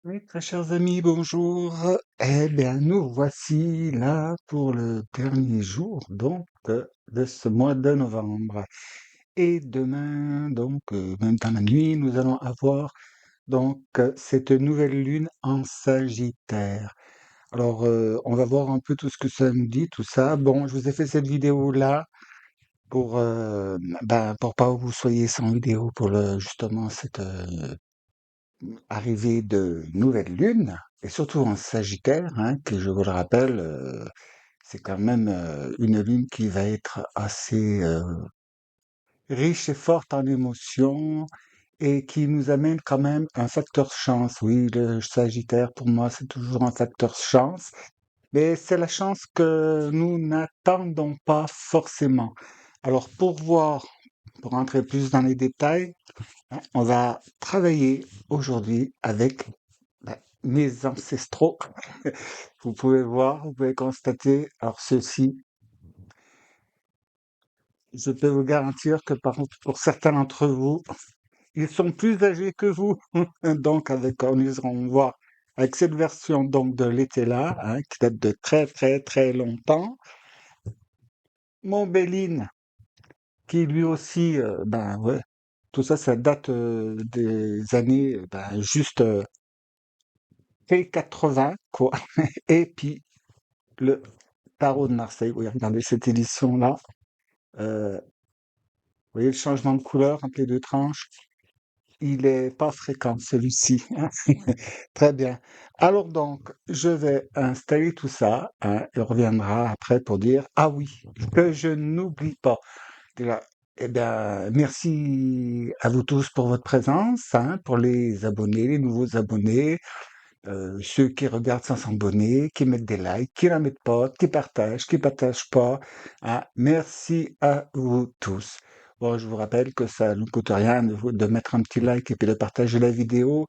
Oui, très chers amis, bonjour. Eh bien, nous voici là pour le dernier jour de ce mois de novembre. Et demain, même dans la nuit, nous allons avoir cette nouvelle lune en Sagittaire. Alors, on va voir un peu tout ce que ça nous dit, tout ça. Bon, je vous ai fait cette vidéo-là pour pour pas que vous soyez sans vidéo pour justement cette arrivée de nouvelle lune, et surtout en Sagittaire, hein, que je vous le rappelle, c'est quand même une lune qui va être assez riche et forte en émotions et qui nous amène quand même un facteur chance. Oui, le Sagittaire, pour moi, c'est toujours un facteur chance, mais c'est la chance que nous n'attendons pas forcément. Alors, pour rentrer plus dans les détails, hein, on va travailler aujourd'hui avec mes ancestraux. Vous pouvez voir, vous pouvez constater. Alors ceci, je peux vous garantir que par contre, pour certains d'entre vous, ils sont plus âgés que vous. Donc on voit avec cette version donc de l'été là, hein, qui date de très très très longtemps. Mon Béline, qui lui aussi, ouais, tout ça, ça date des années juste P80 quoi. Et puis le tarot de Marseille. Oui, regardez cette édition-là. Vous voyez le changement de couleur entre les deux tranches? Il est pas fréquent, celui-ci. Très bien. Alors donc, je vais installer tout ça, hein, et on reviendra après pour dire, ah oui, que je n'oublie pas. Déjà, eh bien, merci à vous tous pour votre présence, hein, pour les abonnés, les nouveaux abonnés, ceux qui regardent sans s'abonner, qui mettent des likes, qui n'en mettent pas, qui partagent pas, hein. Merci à vous tous. Bon, je vous rappelle que ça ne coûte rien de mettre un petit like et puis de partager la vidéo.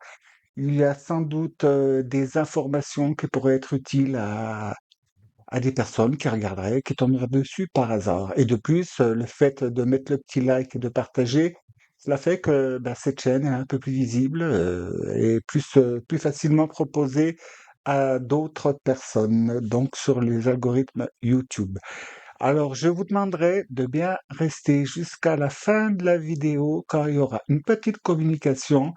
Il y a sans doute des informations qui pourraient être utiles à des personnes qui regarderaient, qui tomberaient dessus par hasard. Et de plus, le fait de mettre le petit like et de partager, cela fait que cette chaîne est un peu plus visible et plus facilement proposée à d'autres personnes, donc sur les algorithmes YouTube. Alors, je vous demanderai de bien rester jusqu'à la fin de la vidéo car il y aura une petite communication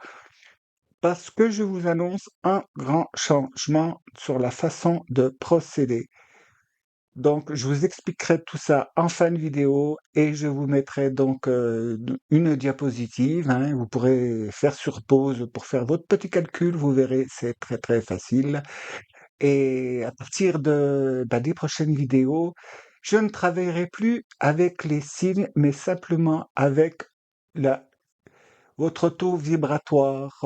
parce que je vous annonce un grand changement sur la façon de procéder. Donc, je vous expliquerai tout ça en fin de vidéo et je vous mettrai une diapositive, hein. Vous pourrez faire sur pause pour faire votre petit calcul. Vous verrez, c'est très très facile. Et à partir des prochaines vidéos, je ne travaillerai plus avec les signes, mais simplement avec la, votre taux vibratoire,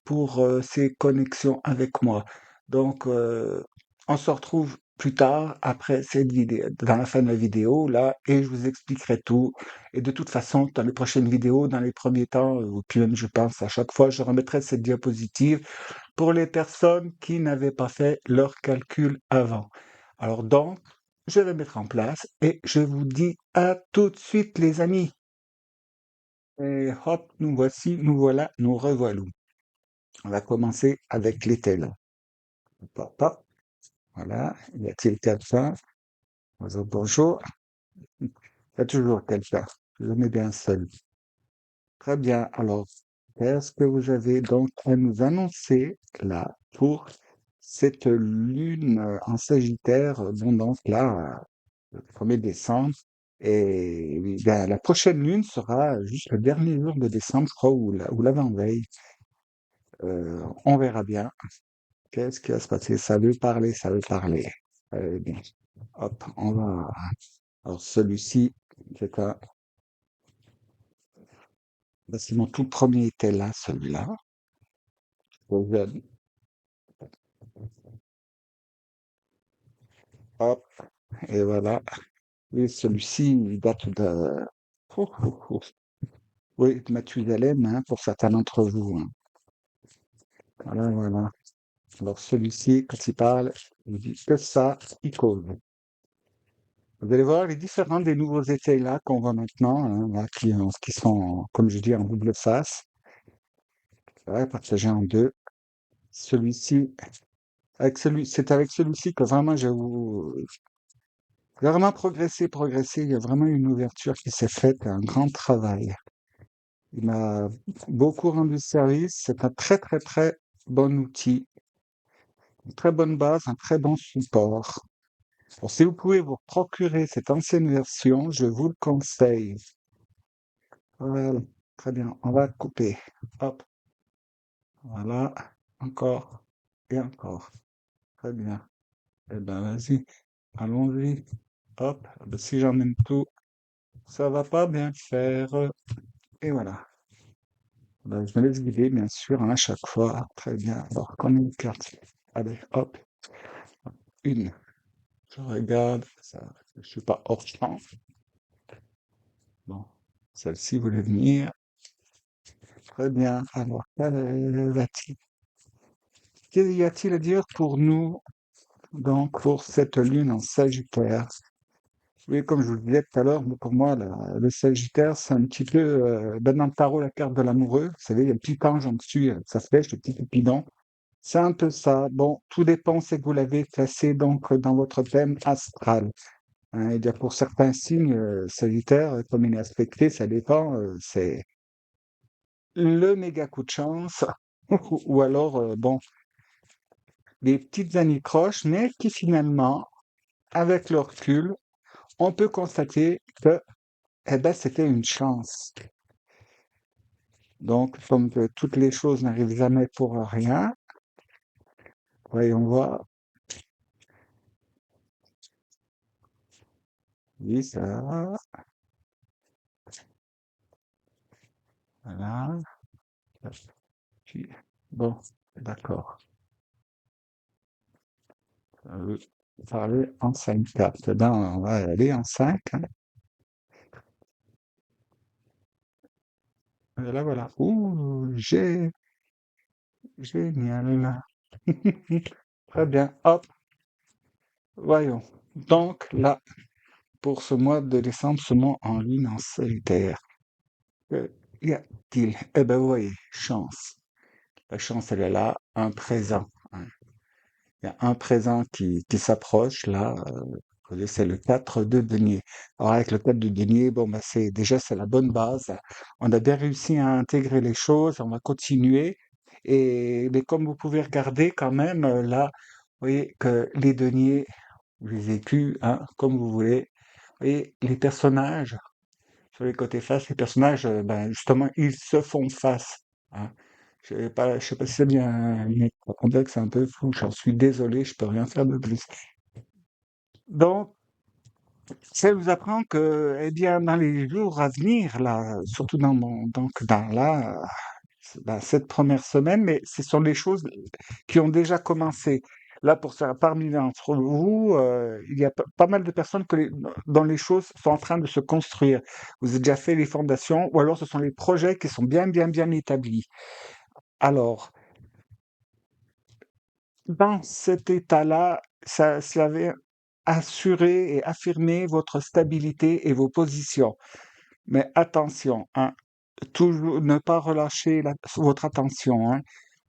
pour ces connexions avec moi. Donc, on se retrouve plus tard après cette vidéo, dans la fin de la vidéo, là, et je vous expliquerai tout. Et de toute façon, dans les prochaines vidéos, dans les premiers temps, ou puis même, je pense, à chaque fois, je remettrai cette diapositive pour les personnes qui n'avaient pas fait leur calcul avant. Alors donc, je vais mettre en place et je vous dis à tout de suite, les amis. Et hop, nous voici, nous voilà, nous revoilà. On va commencer avec l'été là. Hop, hop, voilà. Y a-t-il quelqu'un? Bonjour, bonjour. Il y a toujours quelqu'un. Je mets bien seul. Très bien. Alors, qu'est-ce que vous avez donc à nous annoncer là pour cette lune en Sagittaire, donc là, le 1er décembre. Et oui, la prochaine lune sera juste le dernier jour de décembre, je crois, ou l'avant-veille. On verra bien. Qu'est-ce qui va se passer? Ça veut parler, ça veut parler. Bien. Hop, on va. Alors celui-ci, c'est un. C'est mon tout premier était là, celui-là. Regarde. Hop, et voilà. Et celui-ci, il date de. Oh, oh, oh. Oui, Mathusalem, hein, pour certains d'entre vous, hein. Voilà, voilà. Alors celui-ci, quand il parle, il dit que ça, il cause. Vous allez voir les différents des nouveaux étés là qu'on voit maintenant, hein, là, qui sont, comme je dis, en double face. Ouais, partagés en deux. Celui-ci, c'est avec celui-ci que vraiment j'ai vraiment progressé. Il y a vraiment une ouverture qui s'est faite, un grand travail. Il m'a beaucoup rendu service. C'est un très, très, très bon outil, une très bonne base, un très bon support. Bon, si vous pouvez vous procurer cette ancienne version, je vous le conseille. Voilà, très bien. On va couper. Hop, voilà, encore et encore. Très bien. Eh ben, vas-y, allons-y. Hop, ah ben, si j'emmène tout, ça va pas bien faire. Et voilà. Ben, je me laisse guider, bien sûr, hein, à chaque fois. Très bien. Alors, comme une carte. Allez, hop, une. Je regarde, ça, je suis pas hors champ. Bon, celle-ci voulait venir. Très bien. Alors, qu'y a-t-il à dire pour nous, donc, pour cette lune en Sagittaire? Oui, comme je vous le disais tout à l'heure, pour moi, le Sagittaire, c'est un petit peu, ben, dans le tarot, la carte de l'amoureux. Vous savez, il y a le petit ange en dessus, ça flèche, le petit cupidon. C'est un peu ça. Bon, tout dépend, c'est que vous l'avez placé donc dans votre thème astral. Hein. Il y a pour certains signes, Sagittaire, comme il est aspecté, ça dépend, c'est le méga coup de chance, ou alors, bon, des petites anicroches, mais qui finalement, avec le recul, on peut constater que, eh ben, c'était une chance. Donc, comme toutes les choses n'arrivent jamais pour rien, voyons voir. Oui, ça, voilà. Puis, bon, d'accord. Euh, Parler en 5 cartes. Ben, on va aller en 5. Voilà, voilà. Ouh, génial. Très bien. Hop, voyons. Donc, là, pour ce mois de décembre, ce mois en lune en solitaire, que y a-t-il? Eh ben, vous voyez, chance. La chance, elle est là, un présent. Hein. Il y a un présent qui s'approche, là. Vous voyez, c'est le 4 de denier. Alors, avec le 4 de denier, bon, bah, c'est la bonne base. On a bien réussi à intégrer les choses, on va continuer. Mais comme vous pouvez regarder quand même, là, vous voyez que les deniers, vous les écus, hein, comme vous voulez. Vous voyez, les personnages, sur les côtés face, les personnages, ben, justement, ils se font face. Hein. Je sais pas si c'est bien, mais on dirait que c'est un peu flou. J'en suis désolé, je peux rien faire de plus. Donc, ça vous apprend que, eh bien, dans les jours à venir, là, surtout donc dans cette première semaine, mais ce sont les choses qui ont déjà commencé. Là, pour ça, parmi d'entre vous, il y a pas mal de personnes dont les choses sont en train de se construire. Vous avez déjà fait les fondations, ou alors ce sont les projets qui sont bien, bien, bien établis. Alors, dans cet état-là, cela va assurer et affirmer votre stabilité et vos positions. Mais attention, hein, toujours ne pas relâcher votre attention. Hein.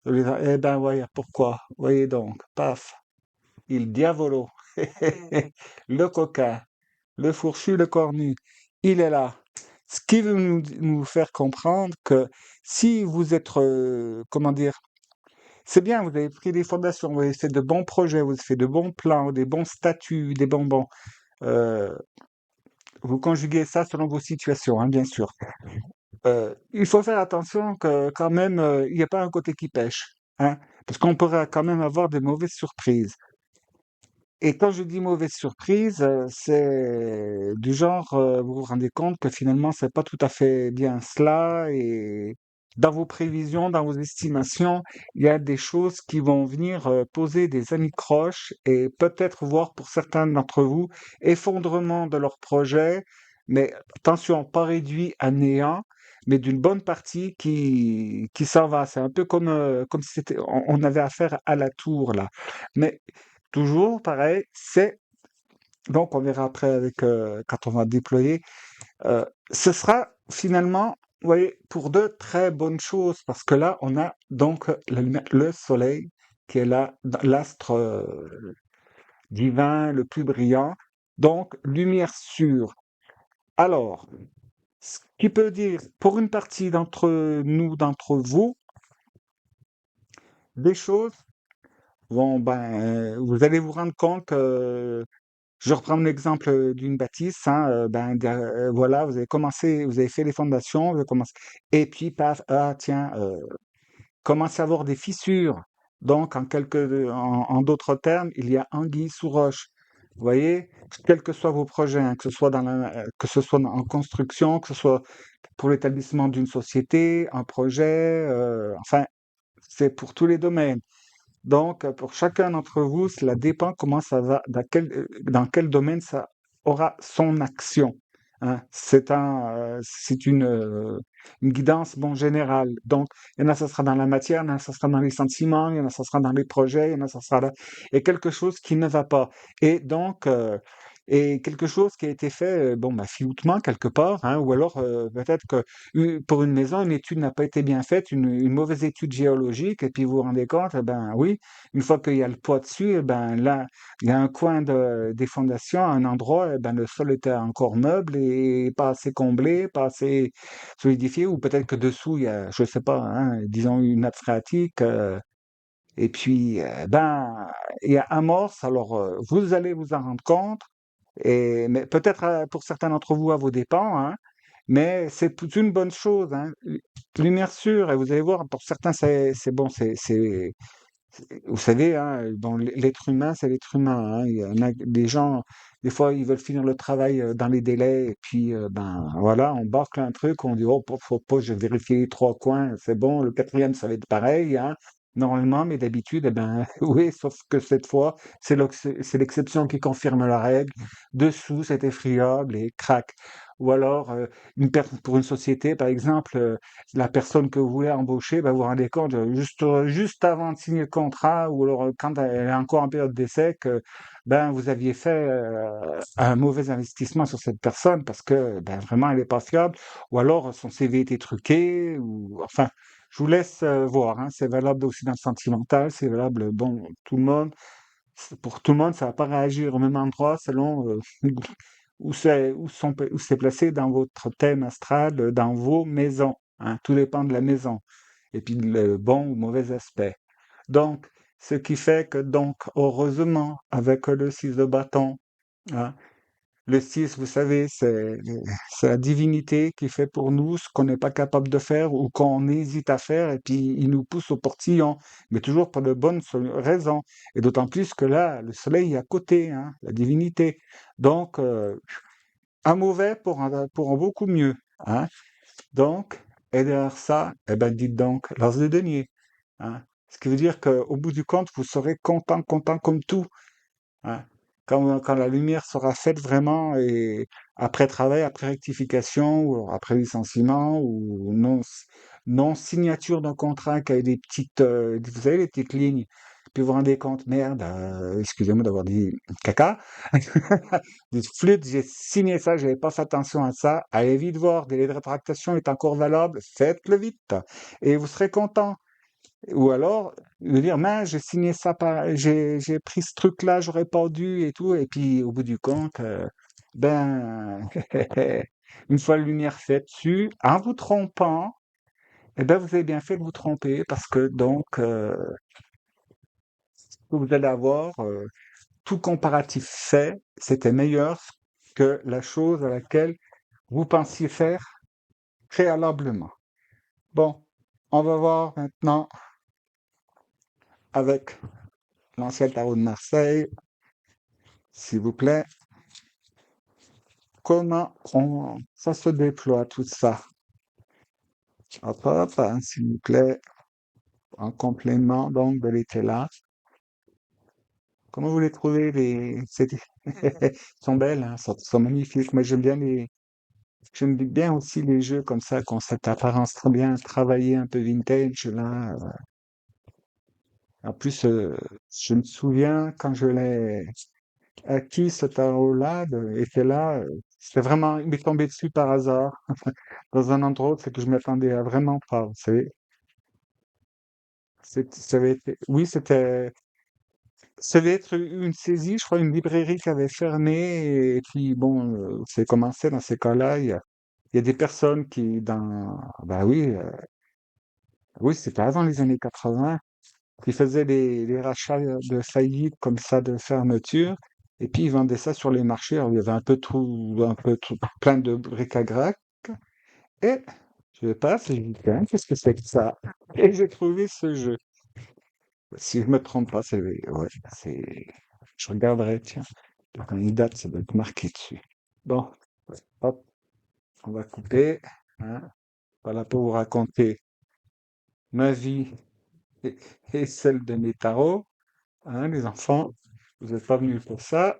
Eh ben, voyez pourquoi. Voyez donc, paf, il diavolo, le coquin, le fourchu, le cornu, il est là. Ce qui veut nous faire comprendre que si vous êtes, comment dire, c'est bien, vous avez pris des fondations, vous avez fait de bons projets, vous avez fait de bons plans, des bons statuts, des bonbons. Euh, Vous conjuguez ça selon vos situations, hein, bien sûr. Il faut faire attention que quand même, il n'y a pas un côté qui pêche, hein, parce qu'on pourrait quand même avoir des mauvaises surprises. Et quand je dis mauvaise surprise, c'est du genre, vous vous rendez compte que finalement c'est pas tout à fait bien cela et dans vos prévisions, dans vos estimations, il y a des choses qui vont venir, poser des anicroches et peut-être voir pour certains d'entre vous, effondrement de leur projet, mais attention, pas réduit à néant, mais d'une bonne partie qui s'en va. C'est un peu comme si on avait affaire à la tour là. Mais toujours pareil, c'est donc on verra après avec quand on va déployer. Ce sera finalement, vous voyez, pour de très bonnes choses parce que là on a donc la lumière, le soleil qui est l'astre divin le plus brillant. Donc, lumière sûre. Alors, ce qui peut dire, pour une partie d'entre nous, d'entre vous, des choses, bon, ben, vous allez vous rendre compte que, je reprends l'exemple d'une bâtisse, hein, ben, voilà, vous avez commencé, vous avez fait les fondations, vous avez commencé, et puis, paf, ah, tiens, commence à avoir des fissures. Donc, en d'autres termes, il y a anguille sous roche. Vous voyez, quels que soient vos projets, hein, que ce soit en construction, que ce soit pour l'établissement d'une société, un projet, enfin, c'est pour tous les domaines. Donc, pour chacun d'entre vous, cela dépend comment ça va, dans quel domaine ça aura son action. Hein. C'est une guidance bon générale. Donc, il y en a, ça sera dans la matière, il y en a, ça sera dans les sentiments, il y en a, ça sera dans les projets, il y en a, ça sera là. Et quelque chose qui ne va pas. Et donc, et quelque chose qui a été fait, bon, bah, filoutement quelque part, hein, ou alors peut-être que pour une maison, une étude n'a pas été bien faite, une mauvaise étude géologique, et puis vous vous rendez compte, eh ben oui, une fois qu'il y a le poids dessus, eh ben là, il y a un coin des fondations, un endroit, eh ben le sol était encore meuble et pas assez comblé, pas assez solidifié, ou peut-être que dessous, il y a, je sais pas, hein, disons une nappe phréatique, et puis, ben, il y a amorce, alors vous allez vous en rendre compte, mais peut-être pour certains d'entre vous à vos dépens, hein, mais c'est une bonne chose, hein. Lumière sûre, et vous allez voir, pour certains, c'est bon, vous savez, hein, bon, l'être humain, c'est l'être humain, hein. Il y en a des gens, des fois, ils veulent finir le travail dans les délais, et puis, ben voilà, on bâcle un truc, on dit, oh, faut pas, je vérifie les trois coins, c'est bon, le quatrième, ça va être pareil, hein, normalement, mais d'habitude, eh ben, oui, sauf que cette fois, c'est l'exception qui confirme la règle. Dessous, c'est effriable et crac. Ou alors, pour une société, par exemple, la personne que vous voulez embaucher, bah, vous vous rendez compte, juste avant de signer le contrat, ou alors quand elle est encore en période d'essai, que ben, vous aviez fait un mauvais investissement sur cette personne parce que ben, vraiment elle n'est pas fiable, ou alors son CV était truqué, ou enfin, je vous laisse voir, hein, c'est valable aussi dans le sentimental, c'est valable, bon, tout le monde, pour tout le monde, ça va pas réagir au même endroit selon où c'est placé dans votre thème astral, dans vos maisons. Hein. Tout dépend de la maison. Et puis le bon ou mauvais aspect. Donc, ce qui fait que, donc, heureusement, avec le 6 de bâton, hein, le 6, vous savez, c'est la divinité qui fait pour nous ce qu'on n'est pas capable de faire ou qu'on hésite à faire, et puis il nous pousse au portillon, mais toujours pour de bonnes raisons. Et d'autant plus que là, le soleil est à côté, hein, la divinité. Donc, un mauvais pour un beaucoup mieux. Hein. Donc, et derrière ça, eh ben, dites donc, l'as de denier. Hein. Ce qui veut dire qu'au bout du compte, vous serez content, content comme tout. Hein. Quand la lumière sera faite vraiment, et après travail, après rectification, ou après licenciement, ou non signature d'un contrat qui a des petites, vous savez, les petites lignes, puis vous vous rendez compte, merde, excusez-moi d'avoir dit caca, dites flûte, j'ai signé ça, j'avais pas fait attention à ça, allez vite voir, délai de rétractation est encore valable, faites-le vite, et vous serez content. Ou alors, de dire, mince, j'ai signé ça, j'ai pris ce truc-là, j'aurais pas dû et tout. Et puis, au bout du compte, ben, une fois la lumière faite dessus, en vous trompant, eh ben, vous avez bien fait de vous tromper parce que donc, vous allez avoir tout comparatif fait, c'était meilleur que la chose à laquelle vous pensiez faire préalablement. Bon, on va voir maintenant avec l'ancien tarot de Marseille, s'il vous plaît. Comment ça se déploie tout ça? Hop, hop, hein, s'il vous plaît, en complément donc de l'été là. Comment vous les trouvez elles sont belles, hein, sont magnifiques. Moi j'aime bien aussi les jeux comme ça, qui ont cette apparence très bien travaillée, un peu vintage là. En plus, je me souviens quand je l'ai acquis ce tarot-là, était là, c'était vraiment, il m'est tombé dessus par hasard, dans un endroit, c'est que je m'attendais à vraiment pas, vous savez. Oui, ça devait être une saisie, je crois, une librairie qui avait fermé. Et puis, bon, c'est commencé dans ces cas-là. Il y a des personnes bah oui, oui, c'était avant les années 80, qui faisaient des rachats de faillite comme ça, de fermeture. Et puis, ils vendaient ça sur les marchés. Alors, il y avait plein de bric-à-brac. Et je passe et je dis, tiens, qu'est-ce que c'est que ça? Et j'ai trouvé ce jeu. Si je me trompe pas, je regarderai, tiens. De quand il date, ça doit être marqué dessus. Bon, hop, on va couper, hein. Voilà pour vous raconter ma vie et, et celle de mes tarots, hein, les enfants. Vous n'êtes pas venus pour ça.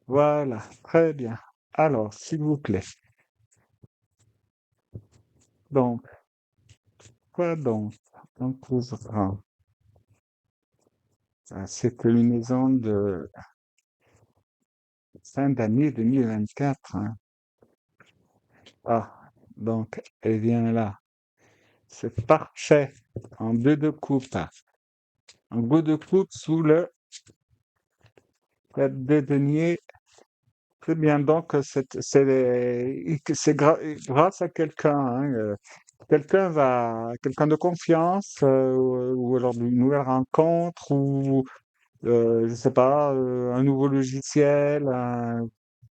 Voilà, très bien. Alors, s'il vous plaît. Donc, quoi donc? On trouvera cette lunaison de fin d'année 2024, hein. Ah, donc, elle vient là. C'est parfait. En deux de coupe. En deux de coupe sous le 4 de denier. Très bien. Donc, grâce à quelqu'un, hein, quelqu'un de confiance, ou alors d'une nouvelle rencontre, ou je sais pas, un nouveau logiciel,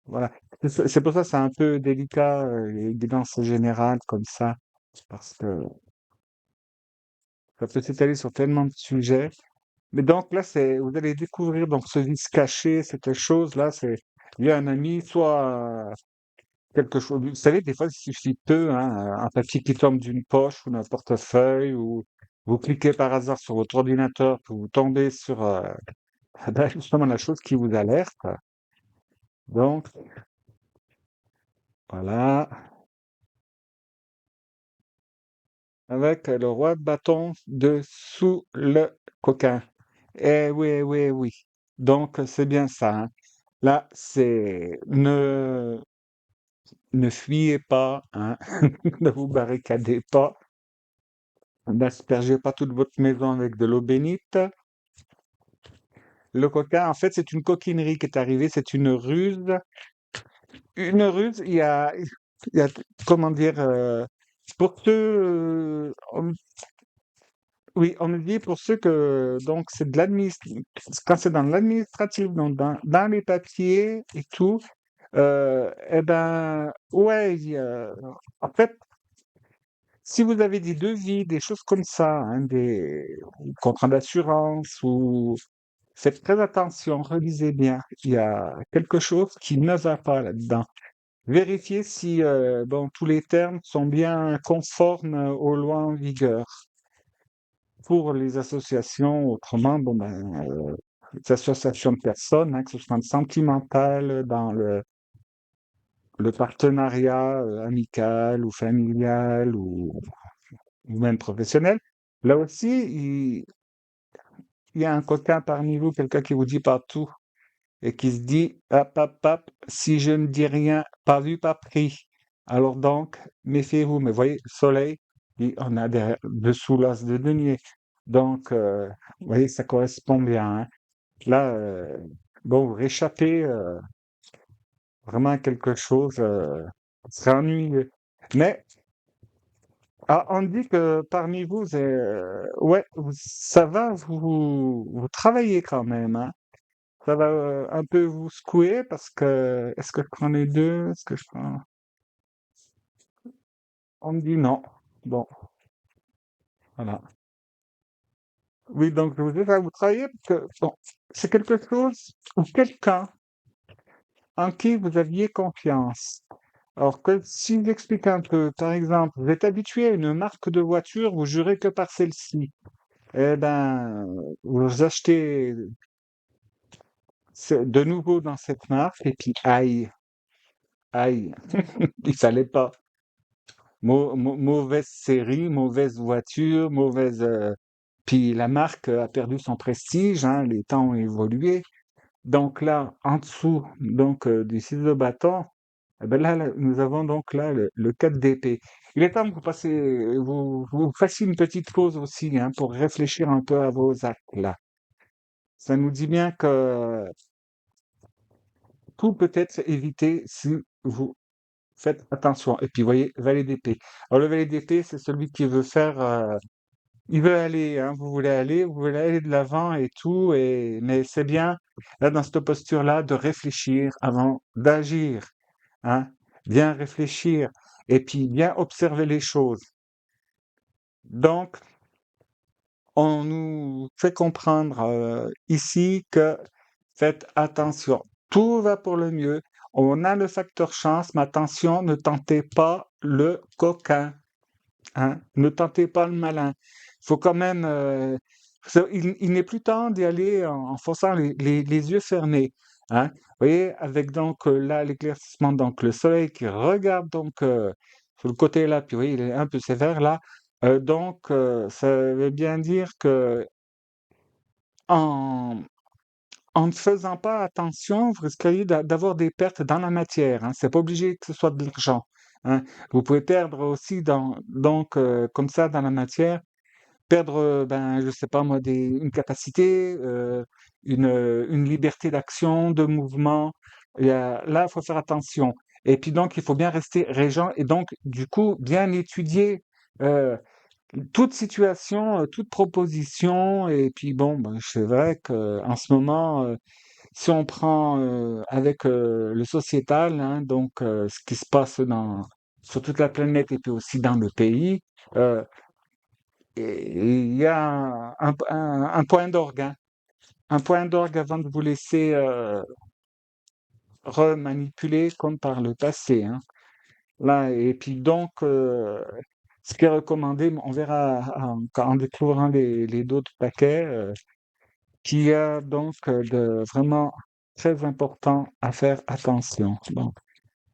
voilà. C'est pour ça que c'est un peu délicat, les guidances générales comme ça, parce que ça peut s'étaler sur tellement de sujets. Mais donc là, vous allez découvrir donc ce vice caché, cette chose-là, il y a un ami, soit quelque chose. Vous savez, des fois, il suffit peu, hein, un papier qui tombe d'une poche ou d'un portefeuille, ou vous cliquez par hasard sur votre ordinateur, puis vous tombez sur ben, justement la chose qui vous alerte. Donc, voilà, avec le roi de bâton dessous le coquin. Eh oui, eh oui, eh oui. Donc, c'est bien ça, hein. Là, ne fuyez pas, hein. Ne vous barricadez pas. N'aspergez pas toute votre maison avec de l'eau bénite. Le coquin, en fait, c'est une coquinerie qui est arrivée, c'est une ruse. Une ruse, il y a comment dire, pour ceux, oui, on me dit pour ceux que, donc, quand c'est dans l'administratif, donc dans les papiers et tout, eh ben, ouais, en fait, si vous avez des devis, des choses comme ça, hein, des contrats d'assurance, ou faites très attention, relisez bien. Il y a quelque chose qui ne va pas là-dedans. Vérifiez si bon, tous les termes sont bien conformes aux lois en vigueur. Pour les associations, autrement, bon ben, les associations de personnes, hein, que ce soit sentimentales, dans le partenariat amical ou familial, ou même professionnel. Là aussi, il y a un coquin parmi vous, quelqu'un qui vous dit partout et qui se dit, hop, hop, hop, si je ne dis rien, pas vu, pas pris. Alors donc, méfiez-vous. Mais voyez, soleil, on a dessous l'as de denier. Donc, vous voyez, ça correspond bien, hein. Là, bon, vous réchappez vraiment à quelque chose, ce serait ennuyeux. Mais on dit que parmi vous, ouais, ça va, vous travaillez quand même, hein. Ça va un peu vous secouer parce que est-ce que je prends les deux? Est-ce que je prends... On me dit non. Bon, voilà. Oui, donc je vous dis, ça vous travaillez parce que bon, c'est quelque chose ou quelqu'un en qui vous aviez confiance. Alors que si j'explique un peu, par exemple, vous êtes habitué à une marque de voiture, vous jurez que par celle-ci. Eh ben, vous achetez de nouveau dans cette marque et puis aïe, aïe, il fallait pas. Mauvaise série, mauvaise voiture, puis la marque a perdu son prestige, hein, les temps ont évolué. Donc là, en dessous donc du ciseau bâton, Eh ben là, nous avons donc là le 4 d'épée. Il est temps que vous fassiez une petite pause aussi, hein, pour réfléchir un peu à vos actes là. Ça nous dit bien que tout peut être évité si vous faites attention. Et puis, vous voyez, valet d'épée. Alors, le valet d'épée, c'est celui qui veut faire, il veut aller, hein, vous voulez aller de l'avant et tout, mais c'est bien, là, dans cette posture-là, de réfléchir avant d'agir, hein. Bien réfléchir et puis bien observer les choses. Donc, on nous fait comprendre ici que faites attention, tout va pour le mieux. On a le facteur chance, mais attention, ne tentez pas le coquin, hein. Ne tentez pas le malin. Faut quand même. Il n'est plus temps d'y aller en forçant les yeux fermés, hein. Vous voyez, avec donc là l'éclaircissement, donc le soleil qui regarde donc sur le côté là, puis oui, il est un peu sévère là. Donc, ça veut bien dire que en, en ne faisant pas attention, vous risqueriez d'avoir des pertes dans la matière, hein. C'est pas obligé que ce soit de l'argent, hein. Vous pouvez perdre aussi donc comme ça dans la matière, perdre ben je sais pas moi une capacité, une liberté d'action, de mouvement. Là, il faut faire attention. Et puis donc, il faut bien rester régent et donc du coup bien étudier. euh, Toute situation, toute proposition et puis bon, ben, c'est vrai qu'en ce moment, si on prend, avec, le sociétal, hein, donc ce qui se passe sur toute la planète et puis aussi dans le pays, heu et il y a un point d'orgue, hein, un point d'orgue avant de vous laisser, remanipuler comme par le passé, hein. Là et puis donc ce qui est recommandé, on verra en découvrant les d'autres paquets, qu'il y a donc de vraiment très important à faire attention. Donc,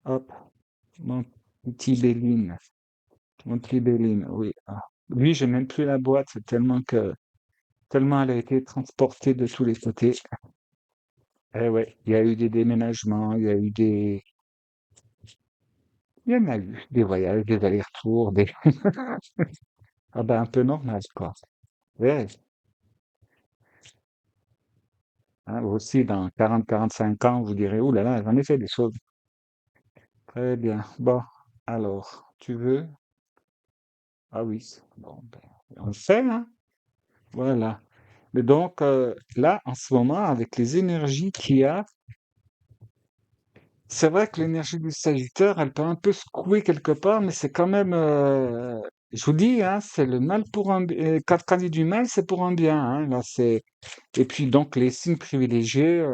hop, mon petit Béline, mon petit Béline, oui. Ah. Lui, j'ai même plus la boîte, c'est tellement elle a été transportée de tous les côtés. Eh ouais, il y a eu des déménagements, il y en a eu des voyages, des allers-retours, ah ben un peu normal, quoi. Ouais, hein, vous aussi, dans 40, 45 ans, vous direz, ouh là là, j'en ai fait des choses. Très bien. Bon, alors, tu veux? Ah oui, bon, ben, on le fait, hein? Voilà. Mais donc, là, en ce moment, avec les énergies qu'il y a, c'est vrai que l'énergie du Sagittaire, elle peut un peu secouer quelque part, mais c'est quand même, je vous dis, hein, c'est le mal pour un bien. Quand il y a du mal, c'est pour un bien, hein. Là, et puis donc les signes privilégiés,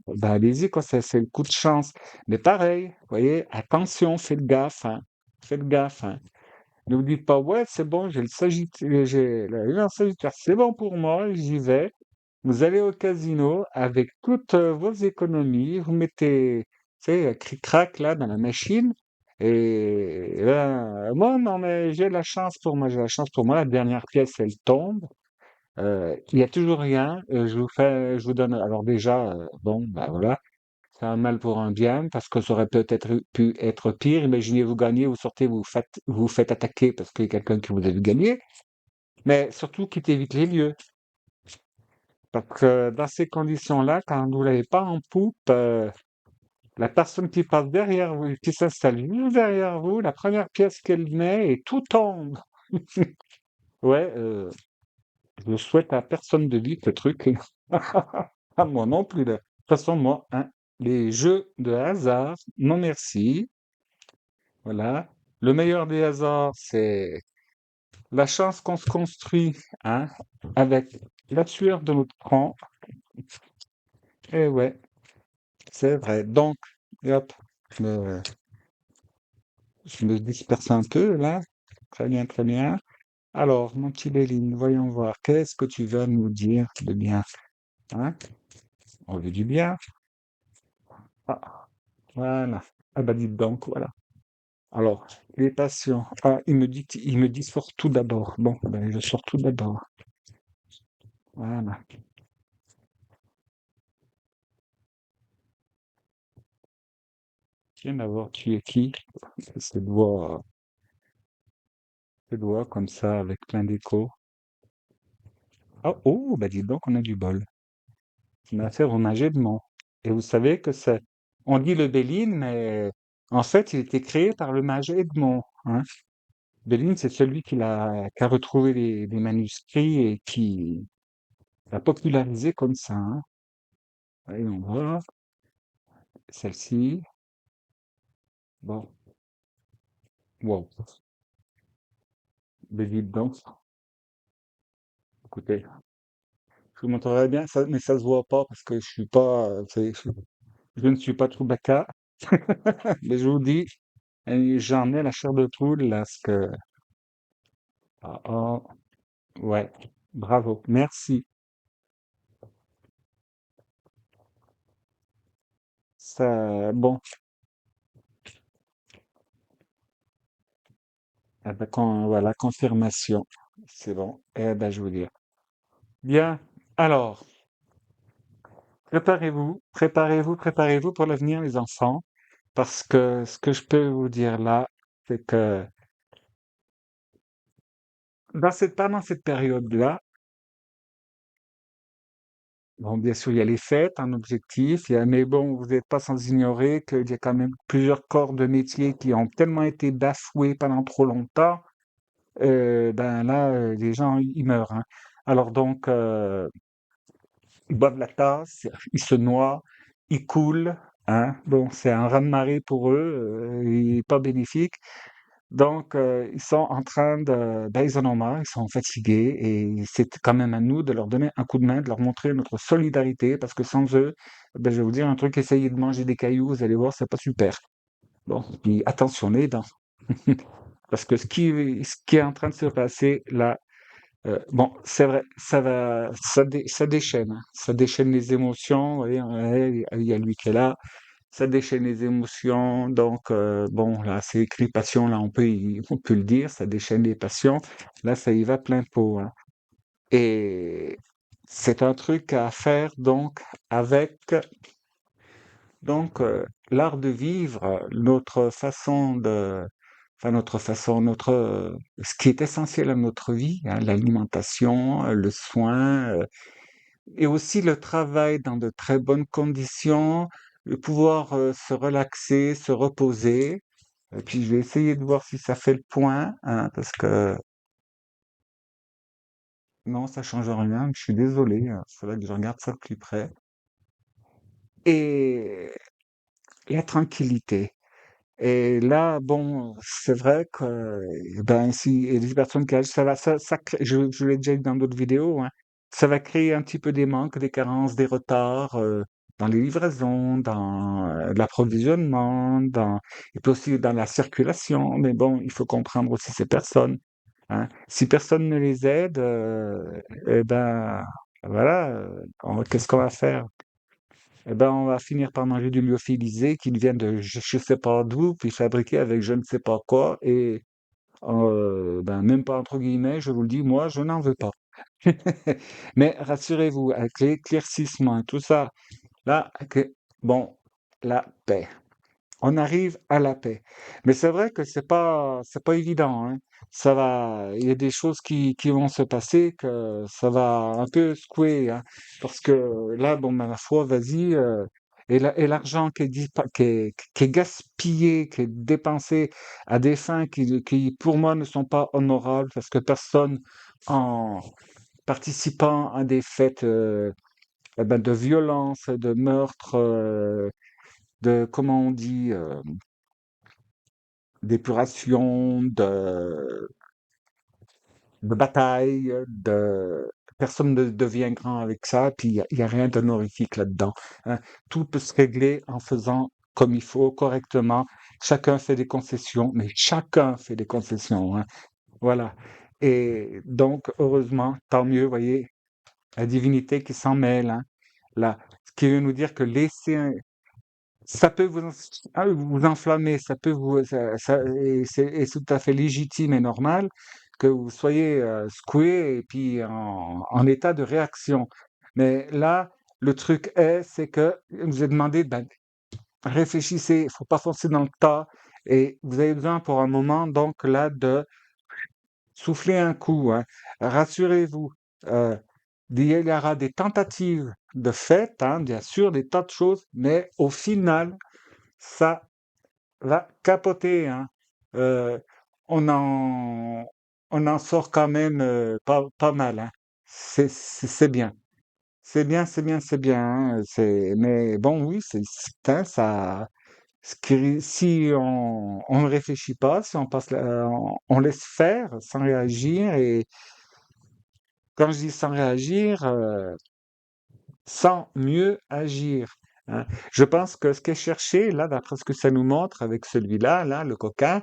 bah allez-y, quoi, c'est le coup de chance. Mais pareil, vous voyez, attention, faites gaffe, hein. Faites gaffe, hein. Ne vous dites pas, ouais, c'est bon, j'ai le Sagittaire, j'ai la Lune Sagittaire, c'est bon pour moi, j'y vais. Vous allez au casino avec toutes vos économies, vous mettez, tu sais, cric-crac là dans la machine. Et là, moi, non, mais j'ai la chance pour moi, la dernière pièce, elle tombe. Il y a toujours rien. Je vous donne, alors déjà, bon, bah voilà, c'est un mal pour un bien, parce que ça aurait peut-être pu être pire. Imaginez, vous gagnez, vous sortez, vous faites attaquer parce qu'il y a quelqu'un qui vous a vu gagner. Mais surtout, quittez vite les lieux. Parce que dans ces conditions-là, quand vous l'avez pas en poupe, la personne qui passe derrière vous, qui s'installe juste derrière vous, la première pièce qu'elle met et tout tombe. Ouais, je souhaite à personne de vivre ce truc. À moi non plus. De toute façon, moi, hein, les jeux de hasard, non merci. Voilà. Le meilleur des hasards, c'est la chance qu'on se construit, hein, avec la sueur de notre front. Et ouais, c'est vrai. Donc, hop, je me, je me disperse un peu là. Très bien, très bien. Alors, mon petit Béline, voyons voir. Qu'est-ce que tu vas nous dire de bien? Hein? On veut du bien. Ah, voilà. Ah bah dites donc, voilà. Alors, les patients. Ah, il me dit sors tout d'abord. Bon, ben je sors tout d'abord. Voilà. Tiens d'avoir tué qui? Ces doigts comme ça, avec plein d'écho. Ah, oh, bah dis donc, on a du bol. On a affaire au mage Edmond. Et vous savez que c'est... On dit le Béline, mais en fait, il était créé par le mage Edmond, hein. Béline, c'est celui qui a retrouvé les manuscrits et qui l'a popularisé comme ça, hein. Allez, on voit celle-ci. Bon, wow. Mais dites donc, écoutez, je vous montrerai bien, ça, mais ça se voit pas parce que je suis pas, je ne suis pas Chewbacca. Mais je vous dis, j'en ai la chair de poule là, parce que, ah, ah, ouais, bravo, merci. Ça, bon, eh ben, voilà, confirmation, c'est bon. Eh ben, je vous dis. Bien, alors, préparez-vous, préparez-vous, préparez-vous pour l'avenir, les enfants, parce que ce que je peux vous dire là, c'est que pendant cette période-là, bon, bien sûr, il y a les fêtes, un objectif, mais bon, vous n'êtes pas sans ignorer qu'il y a quand même plusieurs corps de métier qui ont tellement été bafoués pendant trop longtemps, ben là, les gens, ils meurent, hein. Alors donc, ils boivent la tasse, ils se noient, ils coulent, hein. Bon, c'est un raz-de-marée pour eux, et pas bénéfique. Donc, ils sont en train ils en ont marre, ils sont fatigués et c'est quand même à nous de leur donner un coup de main, de leur montrer notre solidarité parce que sans eux, je vais vous dire un truc, essayez de manger des cailloux, vous allez voir, c'est pas super. Bon, puis attention les dents, parce que ce qui est en train de se passer là, bon, c'est vrai, ça déchaîne, hein. Ça déchaîne les émotions, vous voyez, ouais, il y a lui qui est là, ça déchaîne les émotions, donc bon, là, c'est écrit passion, là, on peut le dire, ça déchaîne les passions. Là, ça y va plein pot, hein. Et c'est un truc à faire, donc, avec l'art de vivre, ce qui est essentiel à notre vie, hein, l'alimentation, le soin, et aussi le travail dans de très bonnes conditions, de pouvoir se relaxer, se reposer. Et puis je vais essayer de voir si ça fait le point, hein, parce que non, ça change rien. Je suis désolé, il faudrait que je regarde ça de plus près. Et la tranquillité. Et là, bon, c'est vrai que, ben, si et les personnes qui agissent, je l'ai déjà dit dans d'autres vidéos, hein, ça va créer un petit peu des manques, des carences, des retards dans les livraisons, dans l'approvisionnement, et puis aussi dans la circulation. Mais bon, il faut comprendre aussi ces personnes, hein. Si personne ne les aide, eh ben, voilà, qu'est-ce qu'on va faire? Eh ben, on va finir par manger du lyophilisé qui vient de je sais pas d'où, puis fabriqué avec je ne sais pas quoi, et ben, même pas entre guillemets, je vous le dis, moi, je n'en veux pas. Mais rassurez-vous, avec l'éclaircissement et tout ça, là, bon, la paix. On arrive à la paix. Mais c'est vrai que c'est pas évident, hein. Il y a des choses qui vont se passer que ça va un peu secouer, hein. Parce que là, bon, ben, la foi, vas-y, et l'argent qui est gaspillé, qui est dépensé à des fins qui, pour moi, ne sont pas honorables, parce que personne, en participant à des fêtes, eh ben, de violence, de meurtre, comment on dit, d'épuration, de bataille, personne ne devient grand avec ça, puis il y a rien d'honorifique là-dedans, hein. Tout peut se régler en faisant comme il faut, correctement. Chacun fait des concessions, mais chacun fait des concessions, hein. Voilà. Et donc, heureusement, tant mieux, vous voyez, la divinité qui s'en mêle, hein. Là, ce qui veut nous dire que ça peut vous enflammer, ça peut et c'est tout à fait légitime et normal que vous soyez secoué et puis en état de réaction. Mais là, le truc c'est que vous êtes demandé, ben, réfléchissez, il faut pas foncer dans le tas et vous avez besoin pour un moment donc là de souffler un coup, hein. Rassurez-vous, euh, il y aura des tentatives de fait, hein, bien sûr, des tas de choses, mais au final, ça va capoter, hein. Euh, on en, on en sort quand même pas mal, hein. C'est bien. C'est bien, c'est bien, c'est bien, hein. Mais bon, oui, hein, ça. Si on ne réfléchit pas, si on passe, on laisse faire sans réagir, et quand je dis sans réagir, sans mieux agir, hein. Je pense que ce qui est cherché, là, d'après ce que ça nous montre avec celui-là, là, le coquin,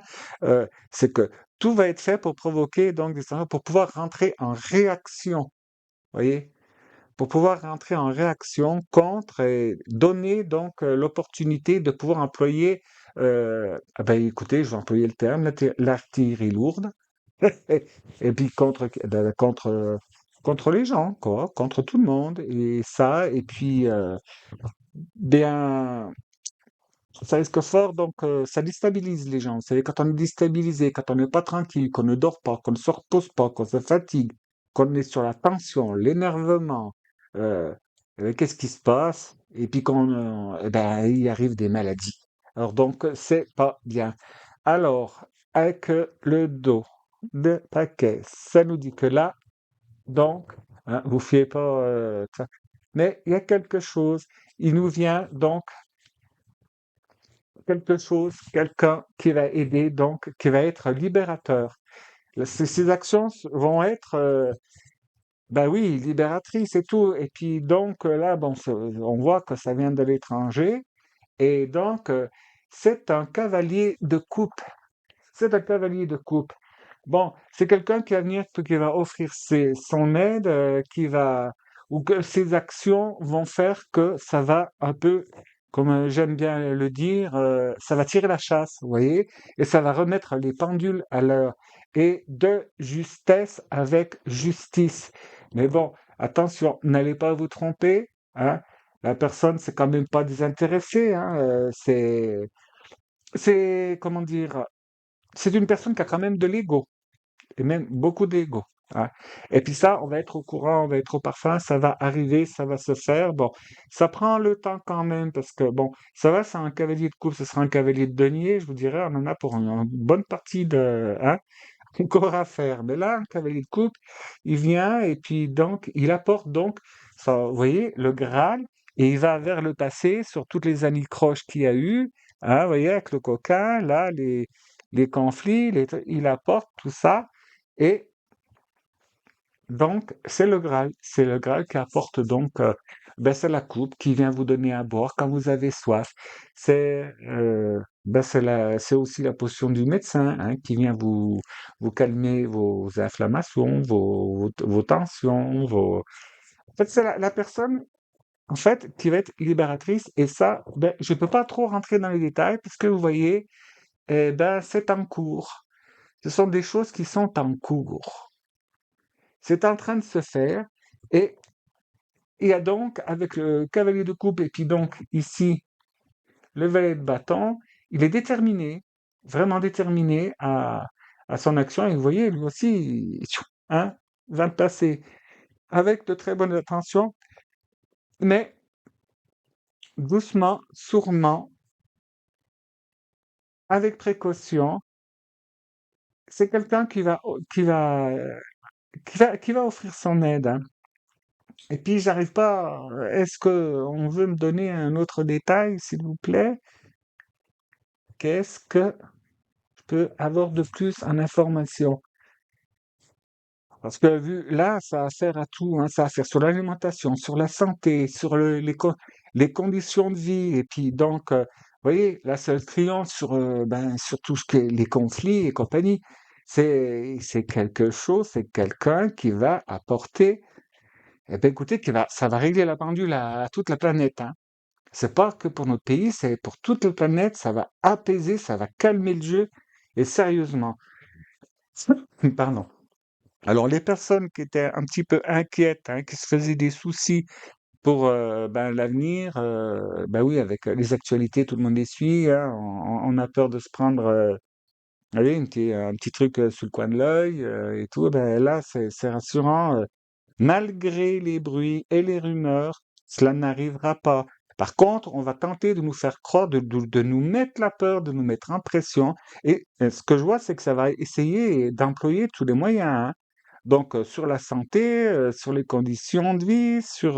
c'est que tout va être fait pour provoquer donc des scénarios, pour pouvoir rentrer en réaction, voyez? Pour pouvoir rentrer en réaction contre et donner donc l'opportunité de pouvoir employer, ah ben écoutez, je vais employer le terme, l'artillerie lourde, et, et puis contre les gens, quoi, contre tout le monde, et ça, et puis bien, ça risque fort, donc ça déstabilise les gens. Vous savez, quand on est déstabilisé, quand on n'est pas tranquille, qu'on ne dort pas, qu'on ne se repose pas, qu'on se fatigue, qu'on est sur la tension, l'énervement, euh, qu'est-ce qui se passe? Et puis eh ben, il arrive des maladies. Alors donc, c'est pas bien. Alors, avec le dos de paquet, ça nous dit que là, donc, hein, vous fiez pas, mais il y a quelque chose. Il nous vient donc quelque chose, quelqu'un qui va aider, donc qui va être libérateur. Ces actions vont être, ben oui, libératrices et tout. Et puis donc là, bon, on voit que ça vient de l'étranger. Et donc, c'est un cavalier de coupe. C'est un cavalier de coupe. Bon, c'est quelqu'un qui va venir, qui va offrir son aide, ou que ses actions vont faire que ça va un peu, comme j'aime bien le dire, ça va tirer la chasse, vous voyez, et ça va remettre les pendules à l'heure, et de justesse avec justice. Mais bon, attention, n'allez pas vous tromper, hein. La personne, c'est quand même pas désintéressée, hein, comment dire, c'est une personne qui a quand même de l'ego et même beaucoup d'ego, hein. Et puis ça, on va être au courant, on va être au parfum, ça va arriver, ça va se faire. Bon, ça prend le temps quand même parce que bon, ça va, c'est un cavalier de coupe, ce sera un cavalier de denier, je vous dirais, on en a pour une bonne partie de, hein, encore à faire. Mais là, un cavalier de coupe, il vient et puis donc, il apporte donc, ça, vous voyez, le Graal, et il va vers le passé sur toutes les anicroches qu'il y a eu, hein, vous voyez, avec le coquin, là, les conflits, il apporte tout ça, et donc, c'est le Graal qui apporte donc, ben, c'est la coupe qui vient vous donner à boire quand vous avez soif. Ben, c'est aussi la potion du médecin, hein, qui vient vous calmer vos inflammations, vos tensions, En fait, c'est la personne, en fait, qui va être libératrice. Et ça, ben, je peux pas trop rentrer dans les détails puisque vous voyez, eh ben, c'est en cours. Ce sont des choses qui sont en cours. C'est en train de se faire. Et il y a donc, avec le cavalier de coupe, et puis donc ici, le valet de bâton, il est déterminé, vraiment déterminé à son action. Et vous voyez, lui aussi, hein, va me passer avec de très bonnes intentions, mais doucement, sûrement, avec précaution. C'est quelqu'un qui va offrir son aide, hein. Et puis, j'arrive pas. Est-ce que on veut me donner un autre détail, s'il vous plaît? Qu'est-ce que je peux avoir de plus en information? Parce que vu là, ça a affaire à tout, hein, ça a affaire sur l'alimentation, sur la santé, sur les conditions de vie. Et puis donc, vous voyez, là, c'est le triomphe sur, ben, sur tout ce qui est les conflits et compagnie. C'est quelque chose, c'est quelqu'un qui va apporter, eh ben, écoutez, ça va régler la pendule à toute la planète, hein. C'est pas que pour notre pays, c'est pour toute la planète, ça va apaiser, ça va calmer le jeu, et sérieusement. Pardon. Alors les personnes qui étaient un petit peu inquiètes, hein, qui se faisaient des soucis pour ben, l'avenir. Ben oui, avec les actualités, tout le monde les suit, hein, on a peur de se prendre allez, un petit truc sous le coin de l'œil et tout. Ben là, c'est rassurant. Malgré les bruits et les rumeurs, cela n'arrivera pas. Par contre, on va tenter de nous faire croire, de nous mettre la peur, de nous mettre en pression. Et ce que je vois, c'est que ça va essayer d'employer tous les moyens, hein. Donc, sur la santé, sur les conditions de vie, sur,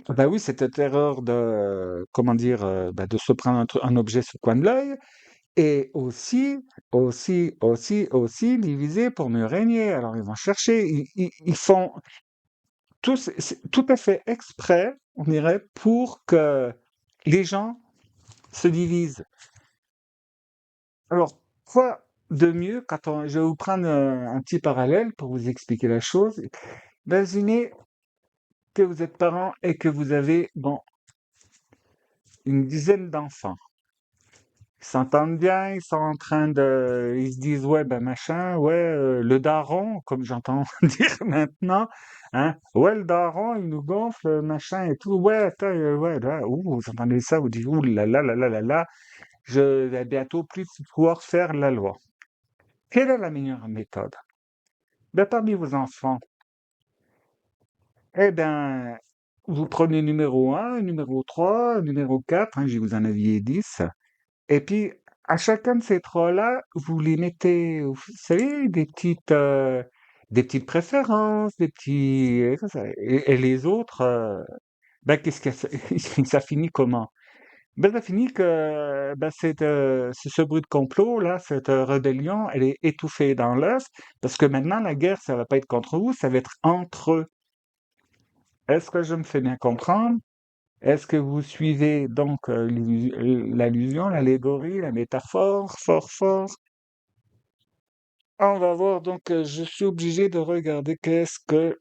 bah oui, cette erreur de, comment dire, bah, de se prendre un objet sur le coin de l'œil, et aussi diviser pour mieux régner. Alors, ils vont chercher, ils font tout, c'est tout à fait exprès, on dirait, pour que les gens se divisent. Alors, quoi de mieux je vais vous prendre un petit parallèle pour vous expliquer la chose. Imaginez que vous êtes parent et que vous avez, bon, une dizaine d'enfants. Ils s'entendent bien, ils se disent, ouais, ben machin, ouais, le daron, comme j'entends dire maintenant, hein, ouais, le daron, il nous gonfle, machin et tout, ouais, attends, ouais, là, ouh, vous entendez ça, vous dites, ouh là là là là là là, je vais bientôt plus pouvoir faire la loi. Quelle est la meilleure méthode? Ben, parmi vos enfants, eh ben, vous prenez numéro un, numéro 3, numéro 4, hein, vous en aviez 10. Et puis, à chacun de ces trois-là, vous les mettez, vous savez, des petites préférences, des petits, et les autres, ben, qu'est-ce que ça, ça finit comment? Ben, ça finit que, ben, c'est ce bruit de complot, là, cette rébellion, elle est étouffée dans l'œuf, parce que maintenant, la guerre, ça va pas être contre vous, ça va être entre eux. Est-ce que je me fais bien comprendre? Est-ce que vous suivez donc l'allusion, l'allégorie, la métaphore, fort, fort? Ah, on va voir, donc je suis obligé de regarder qu'est-ce que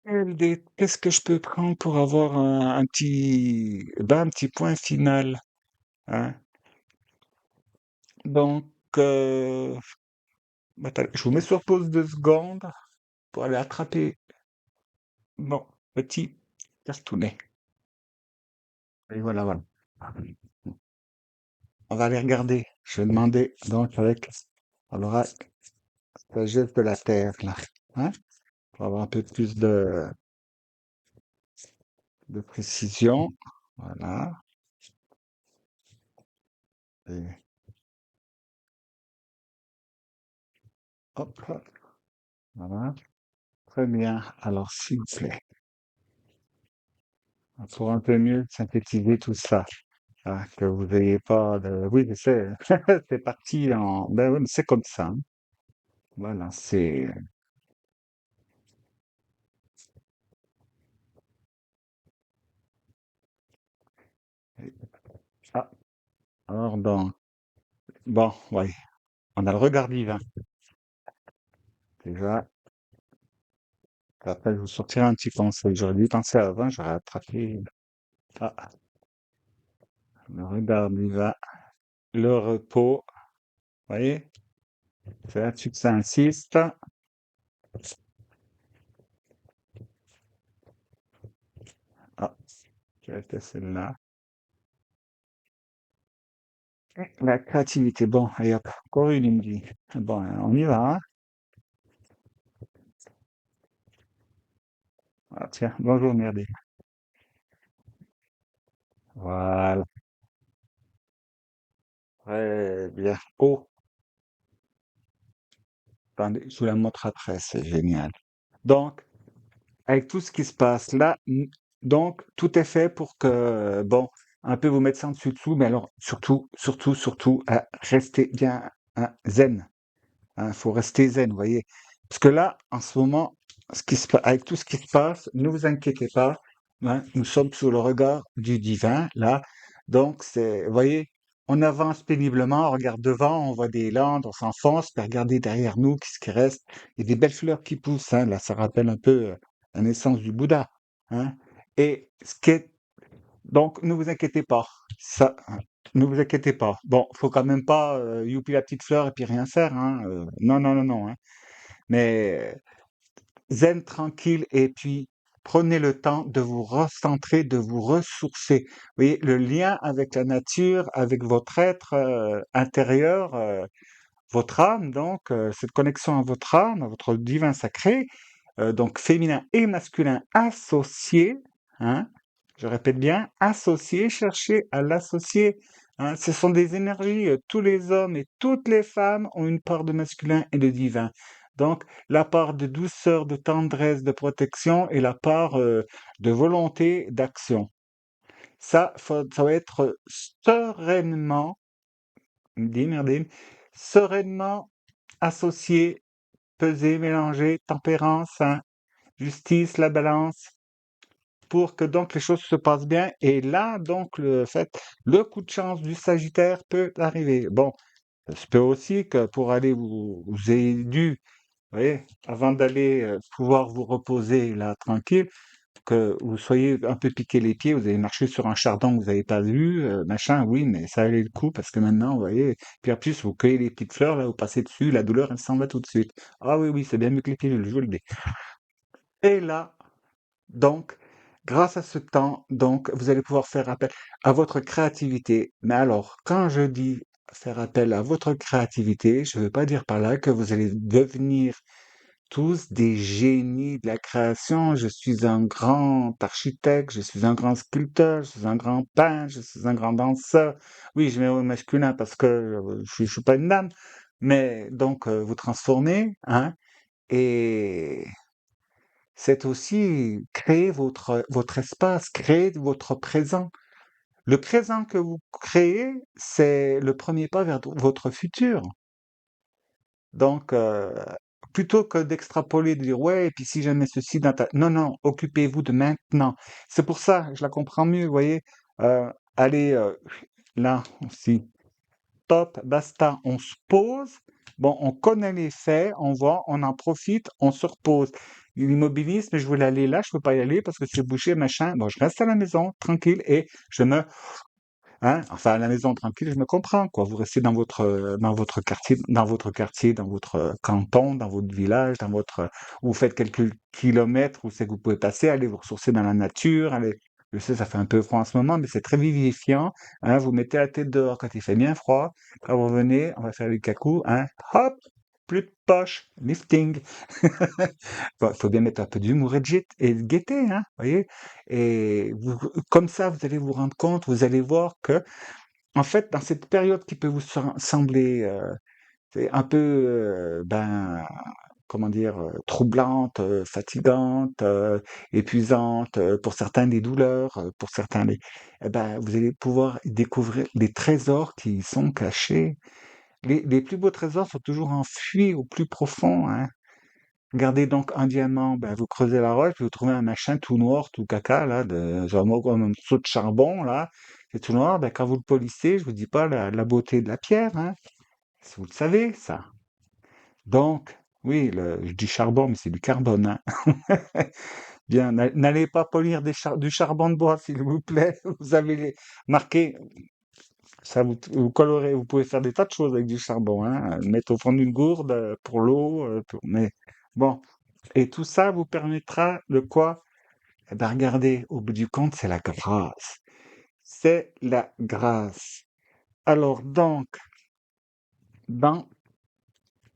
je peux prendre pour avoir un petit point final, hein? Donc, attends, je vous mets sur pause 2 secondes pour aller attraper mon petit cartounet. Et voilà, voilà. On va aller regarder. Je vais demander donc avec alors, sagesse de la terre là, hein? Pour avoir un peu plus de précision. Voilà. Et hop, voilà. Très bien. Alors, s'il vous plaît, pour un peu mieux synthétiser tout ça, hein, que vous n'ayez pas de... Oui, je sais, c'est parti en... Ben oui, mais c'est comme ça, hein. Voilà, c'est... Ah, alors donc, bon, oui, on a le regard divin. Déjà, après, je vous sortirai un petit conseil. J'aurais dû penser avant, j'aurais attrapé... Ah, le regard divin, le repos, vous voyez? C'est là-dessus que ça insiste. Ah, quelle était celle-là? La créativité. Bon, allez hop, encore une, il me dit. Bon, on y va, hein. Ah, tiens, bonjour, merde. Voilà, très bien. Oh, attendez, je vous la montre après, c'est génial. Donc, avec tout ce qui se passe là, donc, tout est fait pour que, bon, un peu vous mettre ça en dessous, mais alors, surtout, restez bien zen. Il faut rester zen, vous voyez. Parce que là, en ce moment, avec tout ce qui se passe, ne vous inquiétez pas, hein, nous sommes sous le regard du divin, là. Donc, vous voyez, on avance péniblement, on regarde devant, on voit des landes, on s'enfonce, puis regardez derrière nous, qu'est-ce qui reste? Il y a des belles fleurs qui poussent, hein, là, ça rappelle un peu la naissance du Bouddha, hein. Et donc, ne vous inquiétez pas. Ça, hein, ne vous inquiétez pas. Bon, faut quand même pas youpi la petite fleur et puis rien faire, hein. Non, non, non, non, hein. Mais zen, tranquille, et puis prenez le temps de vous recentrer, de vous ressourcer. Vous voyez, le lien avec la nature, avec votre être intérieur, votre âme, donc cette connexion à votre âme, à votre divin sacré, donc féminin et masculin associés, hein, je répète bien, associés, cherchez à l'associer. Hein, ce sont des énergies, tous les hommes et toutes les femmes ont une part de masculin et de divin. Donc, la part de douceur, de tendresse, de protection et la part de volonté, d'action. Ça va être sereinement, merdine, sereinement associé, pesé, mélangé, tempérance, hein, justice, la balance, pour que donc les choses se passent bien. Et là, donc, le coup de chance du Sagittaire peut arriver. Bon, ça se peut aussi que pour aller vous ayez dû, vous voyez, avant d'aller pouvoir vous reposer là tranquille, que vous soyez un peu piqué les pieds, vous avez marché sur un chardon que vous n'avez pas vu, machin, oui, mais ça allait le coup parce que maintenant, vous voyez, puis en plus, vous cueillez les petites fleurs, là, vous passez dessus, la douleur, elle s'en va tout de suite. Ah oui, oui, c'est bien mieux que les pilules, je vous le dis. Et là, donc, grâce à ce temps, donc, vous allez pouvoir faire appel à votre créativité. Mais alors, quand je dis faire appel à votre créativité, je ne veux pas dire par là que vous allez devenir tous des génies de la création. Je suis un grand architecte, je suis un grand sculpteur, je suis un grand peintre, je suis un grand danseur. Oui, je mets au masculin parce que je suis pas une dame. Mais donc, vous transformez, hein, et c'est aussi créer votre espace, créer votre présent. Le présent que vous créez, c'est le premier pas vers votre futur. Donc, plutôt que d'extrapoler, de dire ouais, et puis si jamais ceci dans ta... Non, non, occupez-vous de maintenant. C'est pour ça, je la comprends mieux, vous voyez. Allez, là aussi, top, basta, on se pose. Bon, on connaît les faits, on voit, on en profite, on se repose. L'immobilisme, je voulais aller là, je peux pas y aller parce que c'est bouché, machin. Bon, je reste à la maison, tranquille, et je me hein, enfin, à la maison tranquille, je me comprends, quoi. Vous restez dans votre quartier, dans votre canton, dans votre village, vous faites quelques kilomètres où c'est que vous pouvez passer, aller vous ressourcer dans la nature, aller, je sais, ça fait un peu froid en ce moment, mais c'est très vivifiant, hein. Vous mettez la tête dehors quand il fait bien froid. Quand vous revenez, on va faire le cacou, hein. Hop! Plus de poche, lifting. Bon, il faut bien mettre un peu d'humour et de gaieté, hein, voyez. Comme ça, vous allez vous rendre compte, vous allez voir que, en fait, dans cette période qui peut vous sembler c'est un peu, ben, comment dire, troublante, fatigante, épuisante, pour certains des douleurs, pour certains eh ben, vous allez pouvoir découvrir les trésors qui y sont cachés. Les plus beaux trésors sont toujours enfuis au plus profond, hein. Regardez donc un diamant, ben, vous creusez la roche, puis vous trouvez un machin tout noir, tout caca, là, genre comme un morceau de charbon, là, c'est tout noir, ben, quand vous le polissez, je vous dis pas la beauté de la pierre, hein, si vous le savez, ça. Donc, oui, je dis charbon, mais c'est du carbone, hein. Bien, n'allez pas polir du charbon de bois, s'il vous plaît. Vous avez marqué, ça vous colorez, vous pouvez faire des tas de choses avec du charbon, hein. Mettre au fond d'une gourde pour l'eau, mais bon. Et tout ça vous permettra de quoi? Eh ben, regardez, au bout du compte, c'est la grâce. C'est la grâce. Alors donc, dans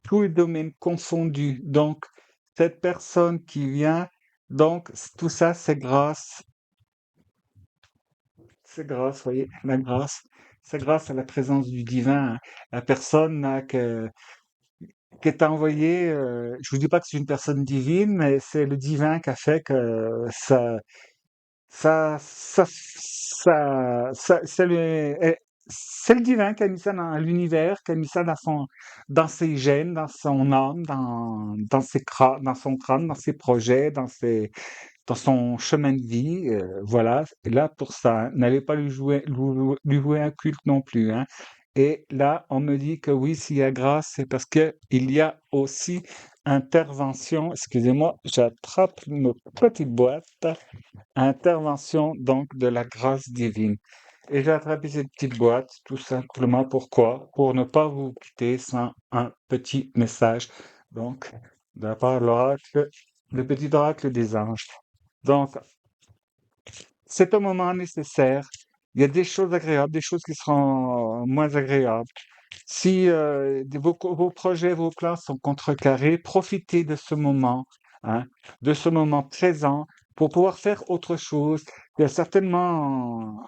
tous les domaines confondus, donc, cette personne qui vient, donc, tout ça, c'est grâce, voyez, la grâce. C'est grâce à la présence du divin, hein. La personne là, qui est envoyée, je vous dis pas que c'est une personne divine, mais c'est le divin qui a fait que c'est le divin qui a mis ça dans l'univers, qui a mis ça dans ses gènes, dans son âme, dans son crâne, dans ses projets, dans son chemin de vie, voilà, est là pour ça, hein. N'allez pas lui vouer un culte non plus, hein. Et là, on me dit que oui, s'il y a grâce, c'est parce que il y a aussi intervention. Excusez-moi, j'attrape une petite boîte. Intervention donc de la grâce divine. Et j'ai attrapé cette petite boîte, tout simplement pourquoi? Pour ne pas vous quitter sans un petit message. Donc, de la part de l'oracle, le petit oracle des anges. Donc, c'est un moment nécessaire. Il y a des choses agréables, des choses qui seront moins agréables. Si vos projets, vos plans sont contrecarrés, profitez de ce moment, hein, de ce moment présent pour pouvoir faire autre chose. Il y a certainement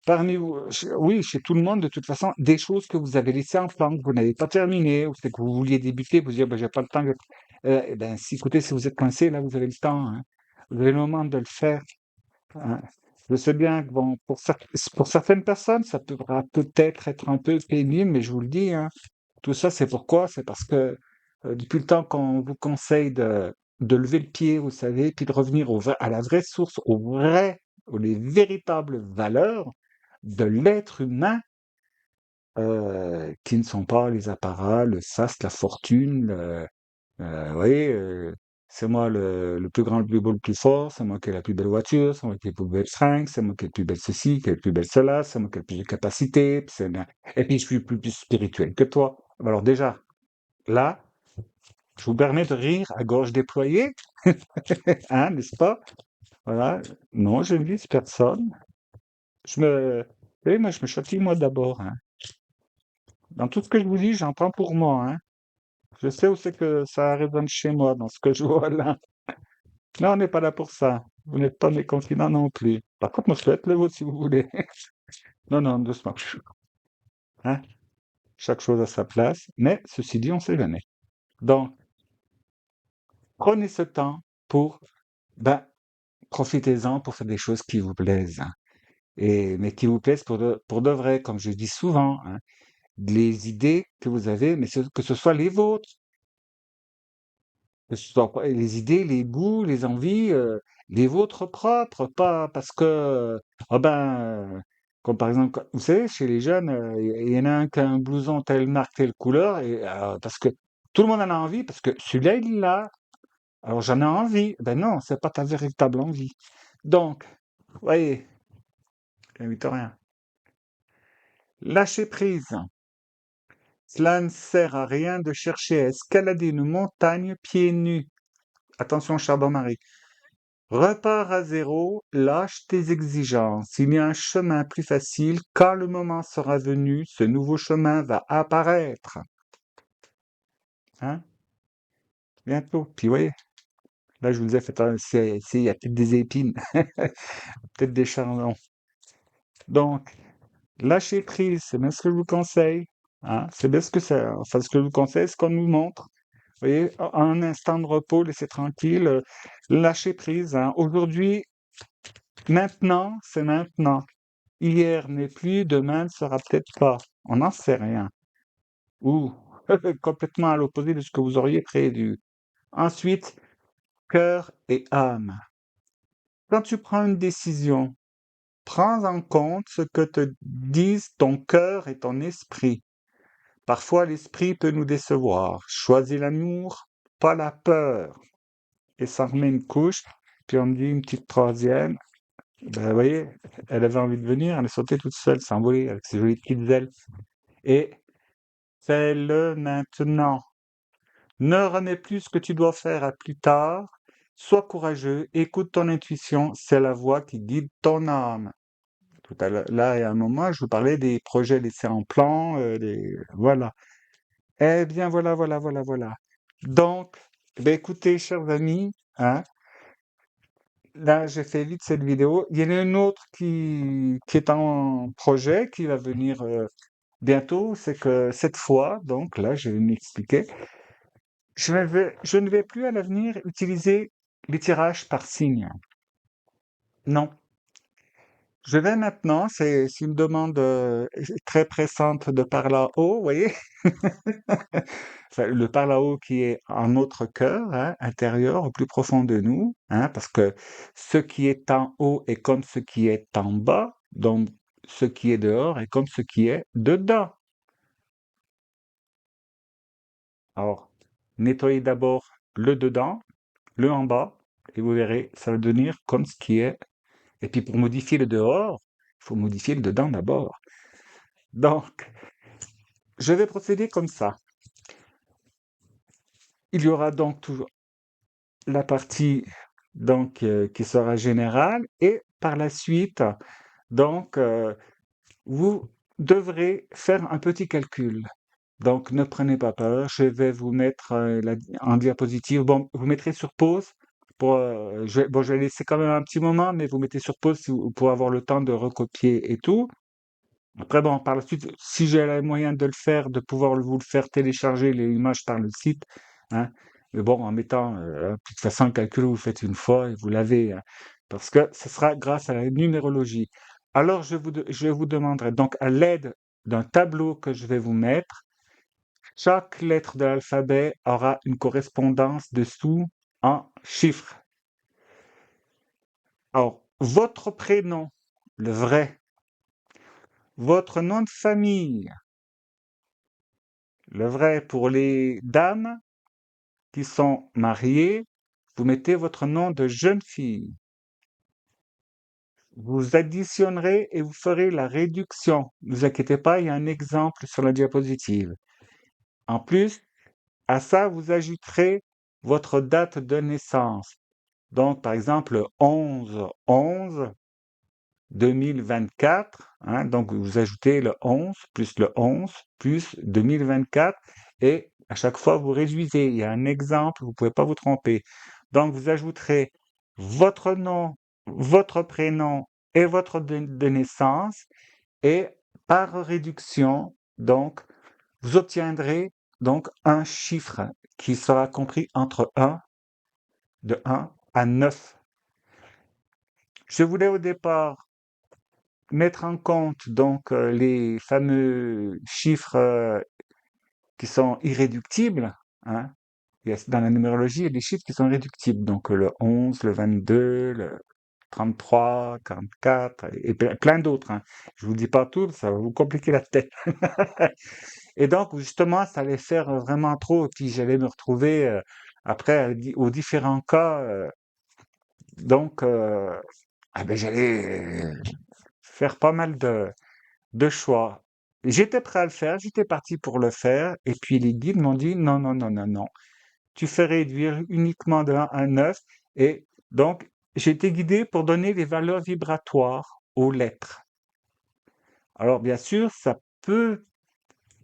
parmi vous, oui, chez tout le monde, de toute façon, des choses que vous avez laissées en plan, que vous n'avez pas terminées, ou c'est que vous vouliez débuter, vous dites, ben, j'ai pas le temps. Eh ben, si, écoutez, si vous êtes coincé, là, vous avez le temps, hein. Vous avez le moment de le faire. Hein. Je sais bien que bon, pour certaines personnes, ça pourra peut-être être un peu pénible, mais je vous le dis, hein, tout ça, c'est pourquoi? C'est parce que depuis le temps qu'on vous conseille de lever le pied, vous savez, puis de revenir à la vraie source, aux les véritables valeurs de l'être humain, qui ne sont pas les apparats, le sas, la fortune, vous voyez, c'est moi le plus grand, le plus beau, le plus fort, c'est moi qui ai la plus belle voiture, c'est moi qui ai le plus belle fringue, c'est moi qui ai le plus belle ceci, qui ai le plus belle cela, c'est moi qui ai le plus de capacité, et puis je suis plus spirituel que toi. Alors déjà, là, je vous permets de rire à gorge déployée, hein, n'est-ce pas? Voilà. Non, je ne vise personne. Oui, moi, je me châtie moi d'abord, hein. Dans tout ce que je vous dis, j'en prends pour moi, hein. Je sais où c'est que ça résonne chez moi, dans ce que je vois là. Non, on n'est pas là pour ça. Vous n'êtes pas mes confidents non plus. Par contre, moi, je peux être le vôtre si vous voulez. Non, non, doucement. Hein? Chaque chose à sa place. Mais ceci dit, on sait jamais. Donc, prenez ce temps pour, ben, profitez-en pour faire des choses qui vous plaisent, hein. Mais qui vous plaisent pour de vrai, comme je dis souvent, hein. Les idées que vous avez, mais que ce soit les vôtres. Que ce soit pas les idées, les goûts, les envies, les vôtres propres, pas parce que, ah ben, comme par exemple, vous savez, chez les jeunes, il y en a un qui a un blouson telle marque, telle couleur, et parce que tout le monde en a envie, parce que celui-là, il l'a, alors j'en ai envie. Ben non, c'est pas ta véritable envie. Donc, voyez, j'invite rien. Lâcher prise. Cela ne sert à rien de chercher à escalader une montagne pieds nus. Attention, Chardon-Marie. Repars à zéro, lâche tes exigences. Il y a un chemin plus facile. Quand le moment sera venu, ce nouveau chemin va apparaître. Hein? Bientôt. Puis oui, là je vous ai fait il y a peut-être des épines, peut-être des chardons. Donc, lâcher prise, c'est bien ce que je vous conseille. Hein? C'est bien ce que c'est. Enfin, ce que je vous conseille, ce qu'on nous montre. Vous voyez, un instant de repos, laissez tranquille, lâcher prise. Hein. Aujourd'hui, maintenant, c'est maintenant. Hier n'est plus, demain ne sera peut-être pas. On n'en sait rien. Ou complètement à l'opposé de ce que vous auriez prévu. Ensuite, cœur et âme. Quand tu prends une décision, prends en compte ce que te disent ton cœur et ton esprit. Parfois, l'esprit peut nous décevoir. Choisis l'amour, pas la peur. Et ça remet une couche. Puis on me dit une petite troisième. Ben, vous voyez, elle avait envie de venir, elle est sautée toute seule, s'envoler avec ses jolies petites ailes. Et fais-le maintenant. Ne remets plus ce que tu dois faire à plus tard. Sois courageux, écoute ton intuition, c'est la voix qui guide ton âme. Tout à l'heure, là, il y a un moment, je vous parlais des projets laissés en plan, voilà. Eh bien, voilà. Donc, ben, écoutez, chers amis, hein, là, j'ai fait vite cette vidéo. Il y en a une autre qui est en projet, qui va venir bientôt. C'est que cette fois, donc là, je vais m'expliquer. Je ne vais plus à l'avenir utiliser les tirages par signe. Non. Je vais maintenant, c'est une demande très pressante de par là-haut, vous voyez? Enfin, le par là-haut qui est en notre cœur, hein, intérieur, au plus profond de nous, hein, parce que ce qui est en haut est comme ce qui est en bas, donc ce qui est dehors est comme ce qui est dedans. Alors, nettoyez d'abord le dedans, le en bas, et vous verrez, ça va devenir comme ce qui est. Et puis pour modifier le dehors, il faut modifier le dedans d'abord. Donc, je vais procéder comme ça. Il y aura donc toujours... la partie donc qui sera générale et par la suite, donc vous devrez faire un petit calcul. Donc ne prenez pas peur, je vais vous mettre en diapositive. Bon, vous mettrez sur pause je vais laisser quand même un petit moment, mais vous mettez sur pause pour avoir le temps de recopier et tout. Après, bon, par la suite, si j'ai les moyens de le faire, de pouvoir vous le faire télécharger les images par le site, hein. Mais bon, en mettant, de toute façon, le calcul, vous le faites une fois et vous l'avez, hein, parce que ce sera grâce à la numérologie. Alors, je vous demanderai donc à l'aide d'un tableau que je vais vous mettre, chaque lettre de l'alphabet aura une correspondance dessous en chiffres. Alors, votre prénom, le vrai, votre nom de famille, le vrai pour les dames qui sont mariées, vous mettez votre nom de jeune fille. Vous additionnerez et vous ferez la réduction. Ne vous inquiétez pas, il y a un exemple sur la diapositive. En plus, à ça, vous ajouterez votre date de naissance. Donc, par exemple, 11-11-2024, hein, donc vous ajoutez le 11 plus 2024 et à chaque fois vous réduisez. Il y a un exemple, vous ne pouvez pas vous tromper. Donc vous ajouterez votre nom, votre prénom et votre de naissance et par réduction, donc vous obtiendrez donc un chiffre qui sera compris entre de 1 à 9. Je voulais au départ mettre en compte donc les fameux chiffres qui sont irréductibles, hein. Dans la numérologie, il y a des chiffres qui sont irréductibles, donc le 11, le 22, le 33, 44 et plein d'autres, hein. Je vous dis pas tout, ça va vous compliquer la tête. Et donc justement, ça allait faire vraiment trop, et puis j'allais me retrouver après aux différents cas, donc ah ben j'allais faire pas mal de choix. J'étais prêt à le faire, j'étais parti pour le faire, et puis les guides m'ont dit non, non, non, non, non. Tu fais réduire uniquement de 1 à 9, et donc j'ai été guidé pour donner les valeurs vibratoires aux lettres. Alors bien sûr, ça peut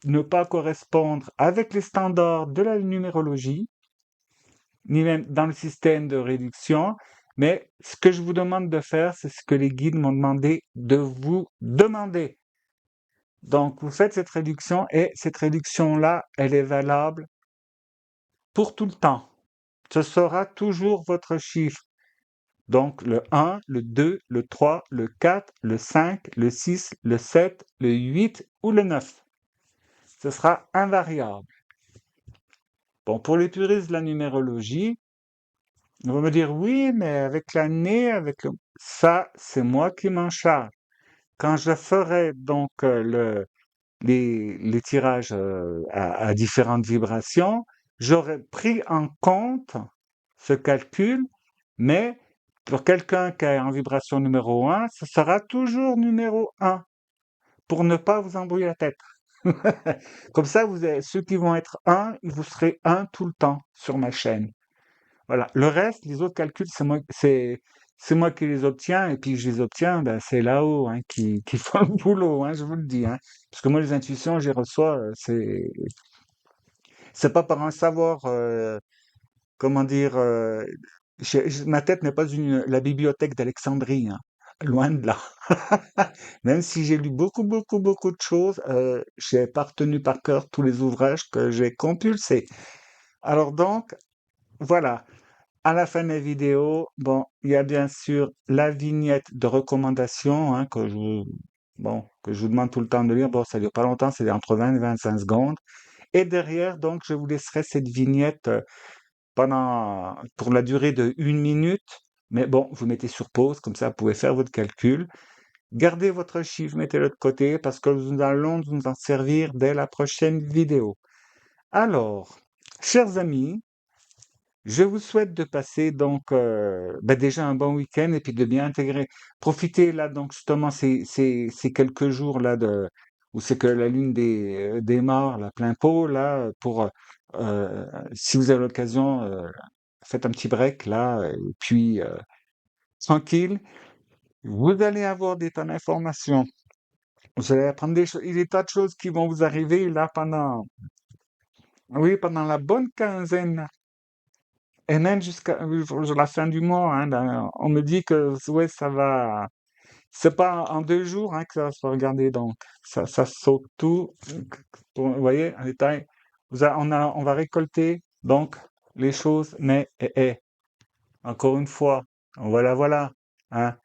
ne pas correspondre avec les standards de la numérologie, ni même dans le système de réduction, mais ce que je vous demande de faire, c'est ce que les guides m'ont demandé de vous demander. Donc, vous faites cette réduction et cette réduction-là, elle est valable pour tout le temps. Ce sera toujours votre chiffre. Donc, le 1, le 2, le 3, le 4, le 5, le 6, le 7, le 8 ou le 9. Ce sera invariable. Bon, pour les puristes de la numérologie, ils vont me dire oui, mais avec l'année, ça, c'est moi qui m'en charge. Quand je ferai donc les tirages à différentes vibrations, j'aurais pris en compte ce calcul, mais pour quelqu'un qui est en vibration numéro 1, ce sera toujours numéro 1, pour ne pas vous embrouiller la tête. Comme ça, ceux qui vont être 1, vous serez 1 tout le temps sur ma chaîne. Voilà. Le reste, les autres calculs, c'est moi qui les obtiens, et puis je les obtiens, ben, c'est là-haut hein, qui font le boulot, hein, je vous le dis. Hein. Parce que moi, les intuitions, je les reçois, c'est pas par un savoir, comment dire, ma tête n'est pas la bibliothèque d'Alexandrie, hein. Loin de là. Même si j'ai lu beaucoup, beaucoup, beaucoup de choses, j'ai pas retenu par cœur tous les ouvrages que j'ai compulsés. Alors donc, voilà. À la fin de la vidéo, bon, il y a bien sûr la vignette de recommandation hein, que je vous demande tout le temps de lire. Bon, ça dure pas longtemps, c'est entre 20 et 25 secondes. Et derrière, donc, je vous laisserai cette vignette pour la durée de 1 minute. Mais bon, vous mettez sur pause, comme ça, vous pouvez faire votre calcul. Gardez votre chiffre, mettez-le de côté, parce que nous allons nous en servir dès la prochaine vidéo. Alors, chers amis, je vous souhaite de passer donc ben déjà un bon week-end et puis de bien intégrer. Profitez là donc justement ces quelques jours là où c'est que la lune démarre là plein pot là pour si vous avez l'occasion faites un petit break là, et puis tranquille, vous allez avoir des tas d'informations. Vous allez apprendre des tas de choses qui vont vous arriver là oui, pendant la bonne quinzaine, et même jusqu'à la fin du mois, hein, on me dit que ouais, ça va. C'est pas en 2 jours hein, que ça va se regarder, donc ça saute tout. Vous voyez, en détail, on va récolter donc les choses, mais encore une fois, voilà, hein,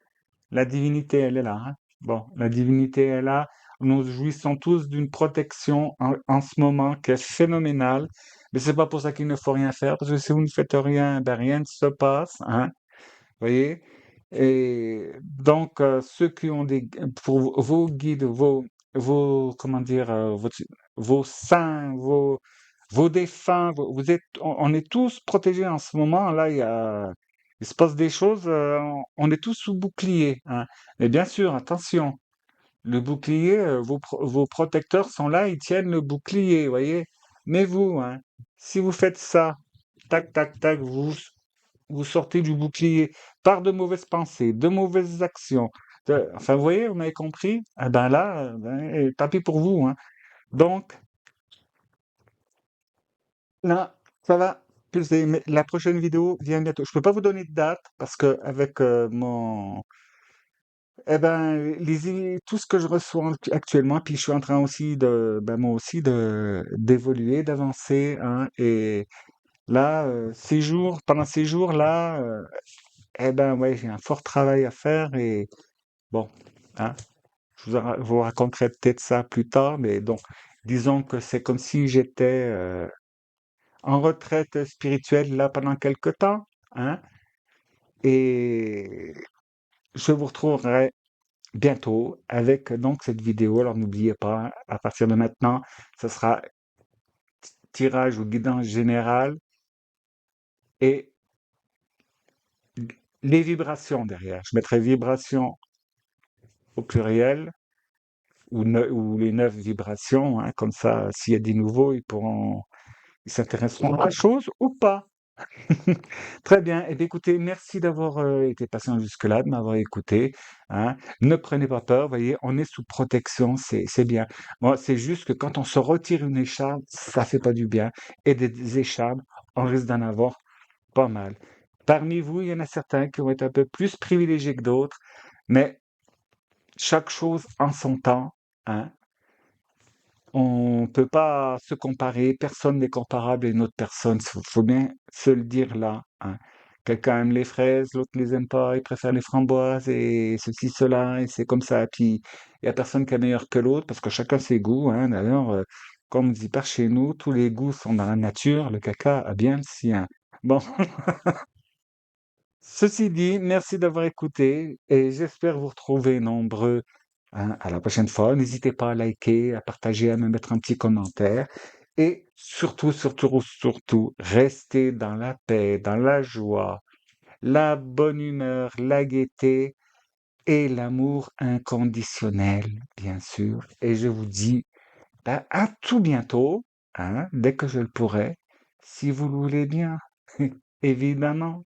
la divinité, elle est là. Hein. Bon, la divinité est là. Nous jouissons tous d'une protection en ce moment qui est phénoménale. Mais c'est pas pour ça qu'il ne faut rien faire, parce que si vous ne faites rien, ben rien ne se passe. Hein. Voyez? Et donc, ceux qui ont pour vos guides, comment dire, vos saints, vos défunts, vous êtes, on est tous protégés en ce moment. Là, il se passe des choses, on est tous sous bouclier, hein. Mais bien sûr, attention, le bouclier, vos protecteurs sont là, ils tiennent le bouclier, voyez? Mais vous, hein, si vous faites ça, tac, tac, tac, vous sortez du bouclier par de mauvaises pensées, de mauvaises actions. Enfin, vous voyez, vous m'avez compris? Eh ben là, tant pis pour vous, hein. Donc, là, ça va peser. Mais la prochaine vidéo vient bientôt. Je peux pas vous donner de date parce que avec eh ben, tout ce que je reçois actuellement, puis je suis en train aussi moi aussi d'évoluer, d'avancer, hein, et là, pendant ces jours-là, eh ben ouais, j'ai un fort travail à faire et bon, hein, vous raconterai peut-être ça plus tard, mais donc, disons que c'est comme si j'étais en retraite spirituelle là pendant quelque temps, hein, et je vous retrouverai bientôt avec donc cette vidéo. Alors n'oubliez pas, à partir de maintenant, ce sera tirage ou guidance générale et les vibrations derrière. Je mettrai vibrations au pluriel ou les 9 vibrations, hein, comme ça, s'il y a des nouveaux, ils s'intéresseront à la chose ou pas. Très bien. Eh bien, écoutez, merci d'avoir été patient jusque-là, de m'avoir écouté. Hein. Ne prenez pas peur. Voyez, on est sous protection, c'est bien. Moi, c'est juste que quand on se retire une écharpe, ça fait pas du bien. Et des écharpes, on risque d'en avoir pas mal. Parmi vous, il y en a certains qui vont être un peu plus privilégiés que d'autres, mais chaque chose en son temps. Hein. On peut pas se comparer, personne n'est comparable à une autre personne. Faut bien se le dire là. Hein. Quelqu'un aime les fraises, l'autre les aime pas, il préfère les framboises et ceci, cela, et c'est comme ça. Puis il y a personne qui est meilleur que l'autre parce que chacun ses goûts. Hein. D'ailleurs, comme on dit par chez nous, tous les goûts sont dans la nature, le caca a bien le sien. Bon, ceci dit, merci d'avoir écouté et j'espère vous retrouver nombreux hein, à la prochaine fois. N'hésitez pas à liker, à partager, à me mettre un petit commentaire. Et surtout, surtout, surtout, restez dans la paix, dans la joie, la bonne humeur, la gaieté et l'amour inconditionnel, bien sûr. Et je vous dis à tout bientôt, hein, dès que je le pourrai, si vous le voulez bien, évidemment.